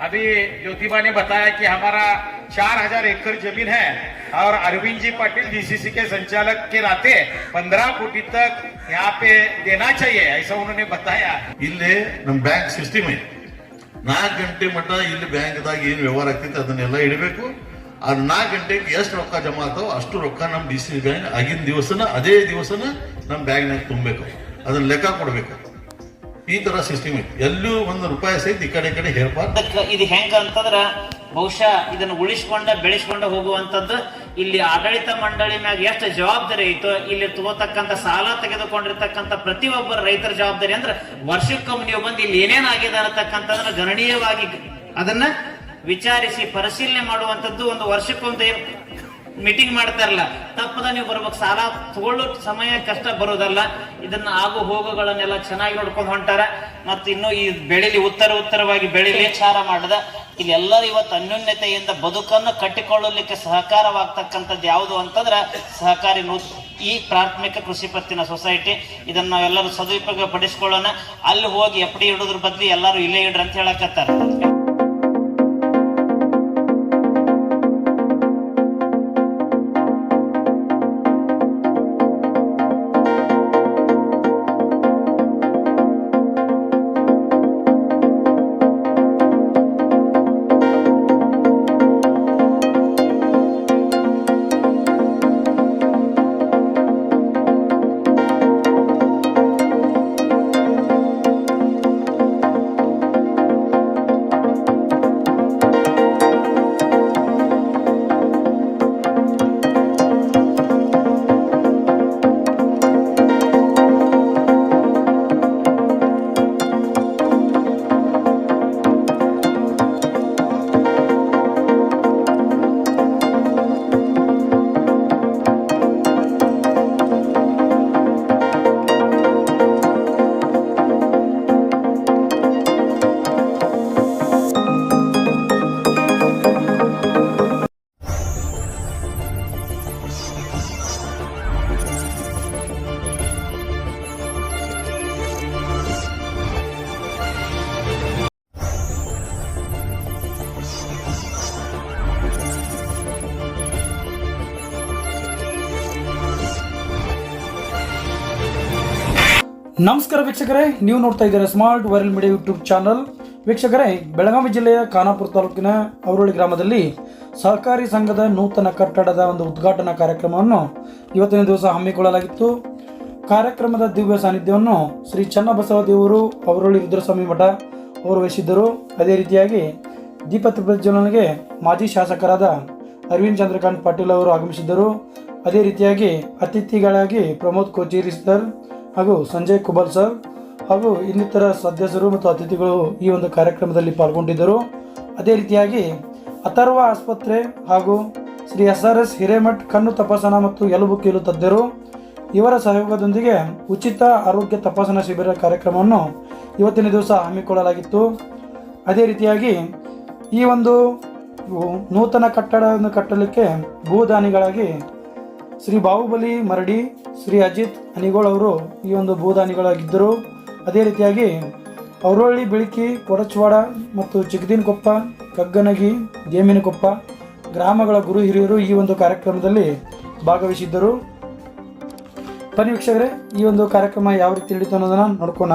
अभी ज्योतिबा ने बताया कि हमारा 4,000 एकड़ जमीन है और अरविंद जी पाटिल DCC के संचालक के नाते 15 कोटी तक यहाँ पे देना चाहिए, ऐसा उन्होंने बताया. ಇಲ್ಲಿ ನಮ್ಮ ಬ್ಯಾಂಕ್ ಸಿಸ್ಟಮ್ ಐತಿ. 4 ಗಂಟೆ ಮಟ್ಟ ಇಲ್ಲಿ ಬ್ಯಾಂಕ್ದಾಗ ಏನ್ ವ್ಯವಹಾರ ಆಗ್ತೈತೆ ಅದನ್ನೆಲ್ಲ ಇಡಬೇಕು. ಆ 4 ಗಂಟೆಗೆ ಎಷ್ಟು ರೊಕ್ಕ ಜಮಾ ಆಗ್ತಾವ ಅಷ್ಟು ರೊಕ್ಕ ನಮ್ಮ DCC ಬ್ಯಾಂಕ್ ಆಗಿನ ದಿವಸನ ಅದೇ ದಿವಸನ ನಮ್ಮ ಬ್ಯಾಂಕ್ನಾಗ ತುಂಬಬೇಕು, ಅದನ್ನ ಲೆಕ್ಕ ಕೊಡ್ಬೇಕು. ಈ ತರ ಸಿಸ್ಟಮ್ ಐತಿ. ಎಲ್ಲೂ ₹1 ಸಹಿತ ಈ ಕಡೆ ಹೇರ್ಬಾರ್ದು. ಇದು ಹೆಂಗ ಅಂತಂದ್ರ ಬಹುಶಃ ಇದನ್ನ ಉಳಿಸ್ಕೊಂಡ ಬೆಳೆಸ್ಕೊಂಡ ಹೋಗುವಂತದ್ದು ಇಲ್ಲಿ ಆಡಳಿತ ಮಂಡಳಿ ಮ್ಯಾಗ ಎಷ್ಟು ಜವಾಬ್ದಾರಿ ಐತೋ ಇಲ್ಲಿ ತಗೋತಕ್ಕಂತ ಸಾಲ ತೆಗೆದುಕೊಂಡಿರ್ತಕ್ಕಂಥ ಪ್ರತಿಯೊಬ್ಬರ ರೈತರ ಜವಾಬ್ದಾರಿ ಅಂದ್ರೆ ವರ್ಷಕ್ಕೊಮ್ಮೆ ನೀವು ಬಂದು ಇಲ್ಲಿ ಏನೇನಾಗಿದೆ ಅನ್ನತಕ್ಕಂಥದನ್ನ ಗಣನೀಯವಾಗಿ ಅದನ್ನ ವಿಚಾರಿಸಿ ಪರಿಶೀಲನೆ ಮಾಡುವಂತದ್ದು ಒಂದು ವರ್ಷಕ್ಕೊಂದು ಮೀಟಿಂಗ್ ಮಾಡ್ತಾರಲ್ಲ, ತಪ್ಪದ ನೀವು ಬರ್ಬೇಕು. ಸಾಲ ತಗೊಳ್ಳೋ ಸಮಯ ಕಷ್ಟ ಬರೋದಲ್ಲ. ಇದನ್ನ ಆಗು ಹೋಗುಗಳನ್ನೆಲ್ಲ ಚೆನ್ನಾಗಿ ನೋಡ್ಕೊಂಡು ಹೊಂಟಾರ. ಮತ್ತು ಇನ್ನು ಈ ಬೆಳಿಲಿ ಉತ್ತರವಾಗಿ ಬೆಳಿಲಿ ವಿಚಾರ ಮಾಡದ ಇಲ್ಲಿ ಎಲ್ಲರೂ ಇವತ್ತು ಅನ್ಯೋನ್ಯತೆಯಿಂದ ಬದುಕನ್ನು ಕಟ್ಟಿಕೊಳ್ಳಲಿಕ್ಕೆ ಸಹಕಾರವಾಗ್ತಕ್ಕಂಥದ್ದು ಯಾವುದು ಅಂತಂದ್ರೆ ಸಹಕಾರಿ ಈ ಪ್ರಾಥಮಿಕ ಕೃಷಿ ಪತ್ತಿನ ಸೊಸೈಟಿ. ಇದನ್ನ ನಾವೆಲ್ಲರೂ ಸದುಪಯೋಗ ಪಡಿಸ್ಕೊಳ್ಳೋಣ. ಅಲ್ಲಿ ಹೋಗಿ FD ಇಡೋದ್ರ ಬದ್ಲಿ ಎಲ್ಲರೂ ಇಲ್ಲೇ ಇಡ್ರಿ ಅಂತ ಹೇಳಕತ್ತಾರ. ನಮಸ್ಕಾರ ವೀಕ್ಷಕರೇ, ನೀವು ನೋಡ್ತಾ ಇದ್ದೀರಾ smart viral media YouTube channel. ವೀಕ್ಷಕರೇ, ಬೆಳಗಾವಿ ಜಿಲ್ಲೆಯ ಖಾನಾಪುರ ತಾಲೂಕಿನ ಅವರೋಳಿ ಗ್ರಾಮದಲ್ಲಿ ಸಹಕಾರಿ ಸಂಘದ ನೂತನ ಕಟ್ಟಡದ ಒಂದು ಉದ್ಘಾಟನಾ ಕಾರ್ಯಕ್ರಮವನ್ನು ಇವತ್ತಿನ ದಿವಸ ಹಮ್ಮಿಕೊಳ್ಳಲಾಗಿತ್ತು. ಕಾರ್ಯಕ್ರಮದ ದಿವ್ಯ ಸಾನ್ನಿಧ್ಯವನ್ನು ಶ್ರೀ ಚನ್ನಬಸವ ದೇವರು ಅವರೋಳಿ ರುದ್ರಸ್ವಾಮಿ ಮಠ ಅವರು ವಹಿಸಿದ್ದರು. ಅದೇ ರೀತಿಯಾಗಿ ದೀಪ ಪ್ರಜ್ವಲನೆಗೆ ಮಾಜಿ ಶಾಸಕರಾದ ಅರವಿಂದ್ ಚಂದ್ರಕಾಂತ್ ಪಾಟೀಲ್ ಅವರು ಆಗಮಿಸಿದ್ದರು. ಅದೇ ರೀತಿಯಾಗಿ ಅತಿಥಿಗಳಾಗಿ ಪ್ರಮೋದ್ ಕೋಚೇರಿ ಸರ್ ಹಾಗೂ ಸಂಜಯ್ ಕುಬಲ್ ಸರ್ ಹಾಗೂ ಇನ್ನಿತರ ಸದಸ್ಯರು ಮತ್ತು ಅತಿಥಿಗಳು ಈ ಒಂದು ಕಾರ್ಯಕ್ರಮದಲ್ಲಿ ಪಾಲ್ಗೊಂಡಿದ್ದರು. ಅದೇ ರೀತಿಯಾಗಿ ಅಥರ್ವ ಆಸ್ಪತ್ರೆ ಹಾಗೂ ಶ್ರೀ SRS ಹಿರೇಮಠ್ ಕಣ್ಣು ತಪಾಸಣಾ ಮತ್ತು ಎಲುಬು ಕೀಲು ತಜ್ಞರು ಇವರ ಸಹಯೋಗದೊಂದಿಗೆ ಉಚಿತ ಆರೋಗ್ಯ ತಪಾಸಣಾ ಶಿಬಿರ ಕಾರ್ಯಕ್ರಮವನ್ನು ಇವತ್ತಿನ ದಿವಸ ಹಮ್ಮಿಕೊಳ್ಳಲಾಗಿತ್ತು. ಅದೇ ರೀತಿಯಾಗಿ ಈ ಒಂದು ನೂತನ ಕಟ್ಟಡವನ್ನು ಕಟ್ಟಲಿಕ್ಕೆ ಭೂದಾನಿಗಳಾಗಿ ಶ್ರೀ ಬಾಹುಬಲಿ ಮರಡಿ, ಶ್ರೀ ಅಜಿತ್ ಅನಿಗೋಳ್ ಅವರು ಈ ಒಂದು ಭೂದಾನಿಗಳಾಗಿದ್ದರು. ಅದೇ ರೀತಿಯಾಗಿ ಅವರೊಳ್ಳಿ ಬೆಳಕಿ, ಕೊಡಚವಾಡ ಮತ್ತು ಚಿಕ್ಕದಿನಕೊಪ್ಪ, ಕಗ್ಗನಗಿ, ಜೇಮಿನಕೊಪ್ಪ ಗ್ರಾಮಗಳ ಗುರು ಹಿರಿಯರು ಈ ಒಂದು ಕಾರ್ಯಕ್ರಮದಲ್ಲಿ ಭಾಗವಹಿಸಿದ್ದರು. ಬನ್ನಿ ವೀಕ್ಷಕರೇ, ಈ ಒಂದು ಕಾರ್ಯಕ್ರಮ ಯಾವ ರೀತಿ ನಡೀತು ಅನ್ನೋದನ್ನು ನೋಡ್ಕೋಣ.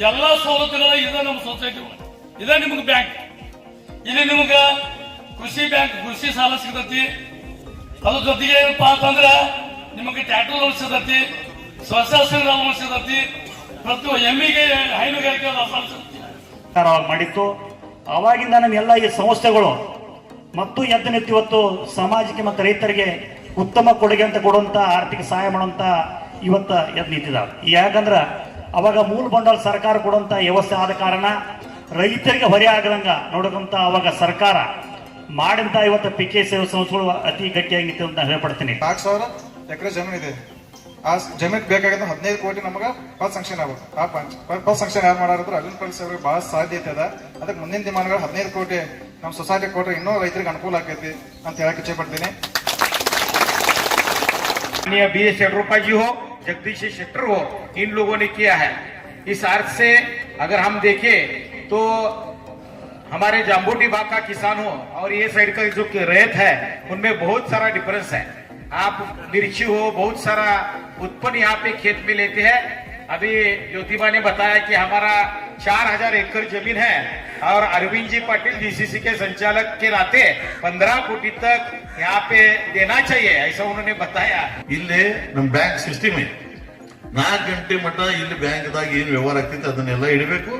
ಎಲ್ಲಾ ಸವಲತ್ತುಗಳ ಇದೆ ನಮ್ಮ ಸೊಸೈಟಿ. ಇದೇ ನಿಮ್ಗೆ ಬ್ಯಾಂಕ್. ಇಲ್ಲಿ ನಿಮ್ಗೆ ಕೃಷಿ ಸಾಲ ಸಿಗತೈತಿ. ಅದ್ರ ಜೊತೆಗೆ ಏನಪ್ಪಾ ಅಂತಂದ್ರ ನಿಮಗೆ ಟ್ಯಾಟೂ ಲೋನ್ ಸಿಗತೈತಿ, ಸ್ವಸಹಾಯ ಲೋನ್ ಸಿಗತೈತಿ, ಮತ್ತು ಎಮ್ಮಿಗೆ ಹೈನುಗಾರಿಕೆ ಲೋನ್ ಸಿಗತೈತಿ. ಮಾಡಿತ್ತು. ಅವಾಗಿಂದ ನಮ್ಮೆಲ್ಲ ಈ ಸಂಸ್ಥೆಗಳು ಮತ್ತು ಎದ್ದು ನಿಂತು ಇವತ್ತು ಸಮಾಜಕ್ಕೆ ಮತ್ತು ರೈತರಿಗೆ ಉತ್ತಮ ಕೊಡುಗೆ ಅಂತ ಕೊಡುವಂತ ಆರ್ಥಿಕ ಸಹಾಯ ಮಾಡುವಂತ ಇವತ್ತ ಎದ್ದು ನಿಂತಿದ್ದಾವೆ. ಯಾಕಂದ್ರ ಅವಾಗ ಮೂಲ ಬಂಡವಾಳ ಸರ್ಕಾರ ಕೊಡುವಂತ ವ್ಯವಸ್ಥೆ ಆದ ಕಾರಣ ರೈತರಿಗೆ ಹೊರೆ ಆಗದಂಗ ನೋಡಕಂತ ಅವಾಗ ಸರ್ಕಾರ ಮಾಡಿದಂತ ಇವತ್ತು ಪಿಕೆ ಸೇವೆ ಸಂಸ್ಥೆಗಳು ಅತಿ ಗಟ್ಟಿಯಾಗಿ ನಿಂತು ಅಂತ ಹೇಳ್ಪಡ್ತೀನಿ. 4,000 ಎಕರೆ ಜಮೀನು ಇದೆ. ಆ ಜಮೀನ್ ಬೇಕಾಗಿದ್ದ 15 ಕೋಟಿ ನಮಗ ಫಸ್ಟ್ ಸಂಕ್ಷನ್ ಆಗ್ಬೇಕು. ಆ ಫಸ್ಟ್ ಸಂಕ್ಷನ್ ಯಾರು ಮಾಡಾರಿದ್ರು ಅಲ್ಲಿನ ಪರಿಸ್ಥಿತಿ ಅವ್ರಿಗೆ ಬಹಳ ಸಾಧ್ಯತೆ ಅದ. ಅದಕ್ಕೆ ಮುಂದಿನ ದಿನಮಾನಗಳು 15 ಕೋಟಿ ನಮ್ಮ ಸೊಸೈಟಿ ಕೊಟ್ರೆ ಇನ್ನೂ ರೈತರಿಗೆ ಅನುಕೂಲ ಆಕೈತಿ ಅಂತ ಹೇಳಕ್ ಇಚ್ಛೆ ಪಡ್ತೀನಿ. BS येड्युरप्पा जी हो, जगदीश शेट्टर हो, इन लोगों ने किया है. इस अर्थ से अगर हम देखें तो हमारे जाम्बोटी भाग का किसान हो और ये साइड का जो रैयत है उनमें बहुत सारा डिफरेंस है. आप मिर्ची हो, बहुत सारा उत्पन्न यहाँ पे खेत में लेते हैं. अभी ज्योतिबा ने बताया कि हमारा 4,000 एकड़ जमीन है और अरविंद जी पाटिल DCC के संचालक के नाते 15 कोटी तक यहाँ पे देना चाहिए, ऐसा उन्होंने बताया. ಇಲ್ಲಿ ನಮ್ಮ ಬ್ಯಾಂಕ್ ಸಿಸ್ಟಮ್ ಐತಿ. 4 ಗಂಟೆ ಮಟ್ಟ ಇಲ್ಲಿ ಬ್ಯಾಂಕ್ದಾಗ ಏನ್ ವ್ಯವಹಾರ ಆಗ್ತೈತೆ ಅದನ್ನೆಲ್ಲ ಇಡಬೇಕು.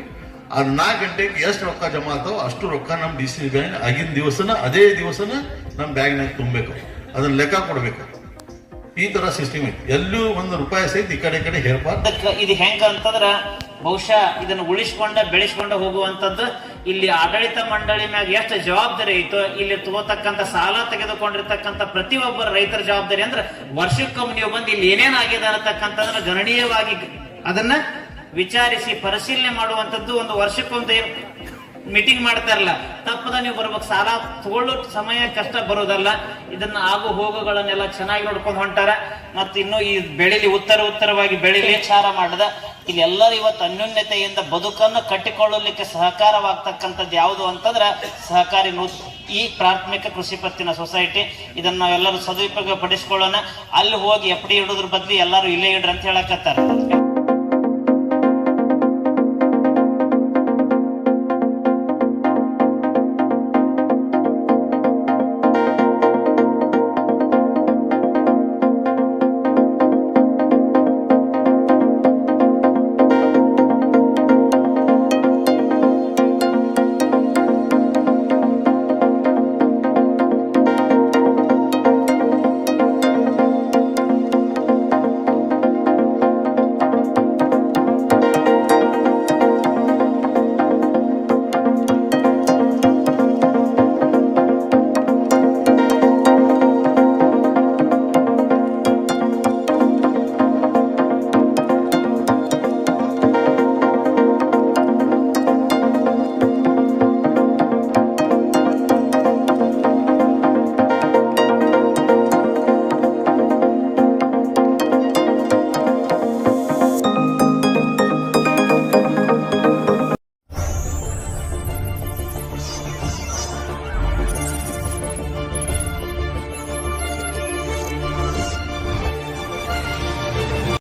ಅದು 4 ಗಂಟೆಗೆ ಎಷ್ಟು ರೊಕ್ಕ ಜಮಾ ಆಗ್ತಾವ ಅಷ್ಟು ರೊಕ್ಕ ನಮ್ಮ DCC ಬ್ಯಾಂಕ್ ಆಗಿನ ದಿವಸನ ಅದೇ ದಿವಸನ ನಮ್ಮ ಬ್ಯಾಂಕ್ನಾಗ ತುಂಬಬೇಕು. ಅದನ್ನ ಲೆಕ್ಕ ಕೊಡ್ಬೇಕು. ಈ ತರ ಸಿಸ್ಟಮ್ ಐತಿ. ಎಲ್ಲೂ ₹1 ಸಹಿತ ಈ ಕಡೆ ಹೇರ್ಬಾರ್ದು. ಇದು ಹೆಂಗ ಅಂತಂದ್ರ ಬಹುಶಃ ಇದನ್ನ ಉಳಿಸ್ಕೊಂಡ ಬೆಳೆಸ್ಕೊಂಡ ಹೋಗುವಂತದ್ದು ಇಲ್ಲಿ ಆಡಳಿತ ಮಂಡಳಿ ಮ್ಯಾಗ ಎಷ್ಟು ಜವಾಬ್ದಾರಿ ಐತೋ ಇಲ್ಲಿ ತಗೋತಕ್ಕಂತ ಸಾಲ ತೆಗೆದುಕೊಂಡಿರ್ತಕ್ಕಂಥ ಪ್ರತಿಯೊಬ್ಬರ ರೈತರ ಜವಾಬ್ದಾರಿ ಅಂದ್ರೆ ವರ್ಷಕ್ಕೊಮ್ಮೆ ನೀವು ಬಂದು ಇಲ್ಲಿ ಏನೇನಾಗಿದೆ ಅನ್ನತಕ್ಕಂಥದನ್ನ ಗಣನೀಯವಾಗಿ ಅದನ್ನ ವಿಚಾರಿಸಿ ಪರಿಶೀಲನೆ ಮಾಡುವಂತದ್ದು ಒಂದು ವರ್ಷಕ್ಕೊಂದು ಮೀಟಿಂಗ್ ಮಾಡ್ತಾರಲ್ಲ, ತಪ್ಪದ ನೀವು ಬರ್ಬೇಕು. ಸಾಲ ತಗೊಳ್ಳೋ ಸಮಯ ಕಷ್ಟ ಬರೋದಲ್ಲ. ಇದನ್ನ ಆಗು ಹೋಗುಗಳನ್ನೆಲ್ಲ ಚೆನ್ನಾಗಿ ನೋಡ್ಕೊಂಡು ಹೊಂಟಾರ. ಮತ್ತು ಇನ್ನು ಈ ಬೆಳಿಲಿ ಉತ್ತರವಾಗಿ ಬೆಳಿಲಿ ವಿಚಾರ ಮಾಡದ ಇಲ್ಲಿ ಎಲ್ಲರೂ ಇವತ್ತು ಅನ್ಯೋನ್ಯತೆಯಿಂದ ಬದುಕನ್ನು ಕಟ್ಟಿಕೊಳ್ಳಲಿಕ್ಕೆ ಸಹಕಾರವಾಗ್ತಕ್ಕಂಥದ್ದು ಯಾವುದು ಅಂತಂದ್ರೆ ಸಹಕಾರಿ ಈ ಪ್ರಾಥಮಿಕ ಕೃಷಿ ಪತ್ತಿನ ಸೊಸೈಟಿ. ಇದನ್ನ ನಾವೆಲ್ಲರೂ ಸದುಪಯೋಗ ಪಡಿಸ್ಕೊಳ್ಳೋಣ. ಅಲ್ಲಿ ಹೋಗಿ FD ಇಡೋದ್ರ ಬದ್ಲಿ ಎಲ್ಲರೂ ಇಲ್ಲೇ ಇಡ್ರಿ ಅಂತ ಹೇಳಕತ್ತಾರ.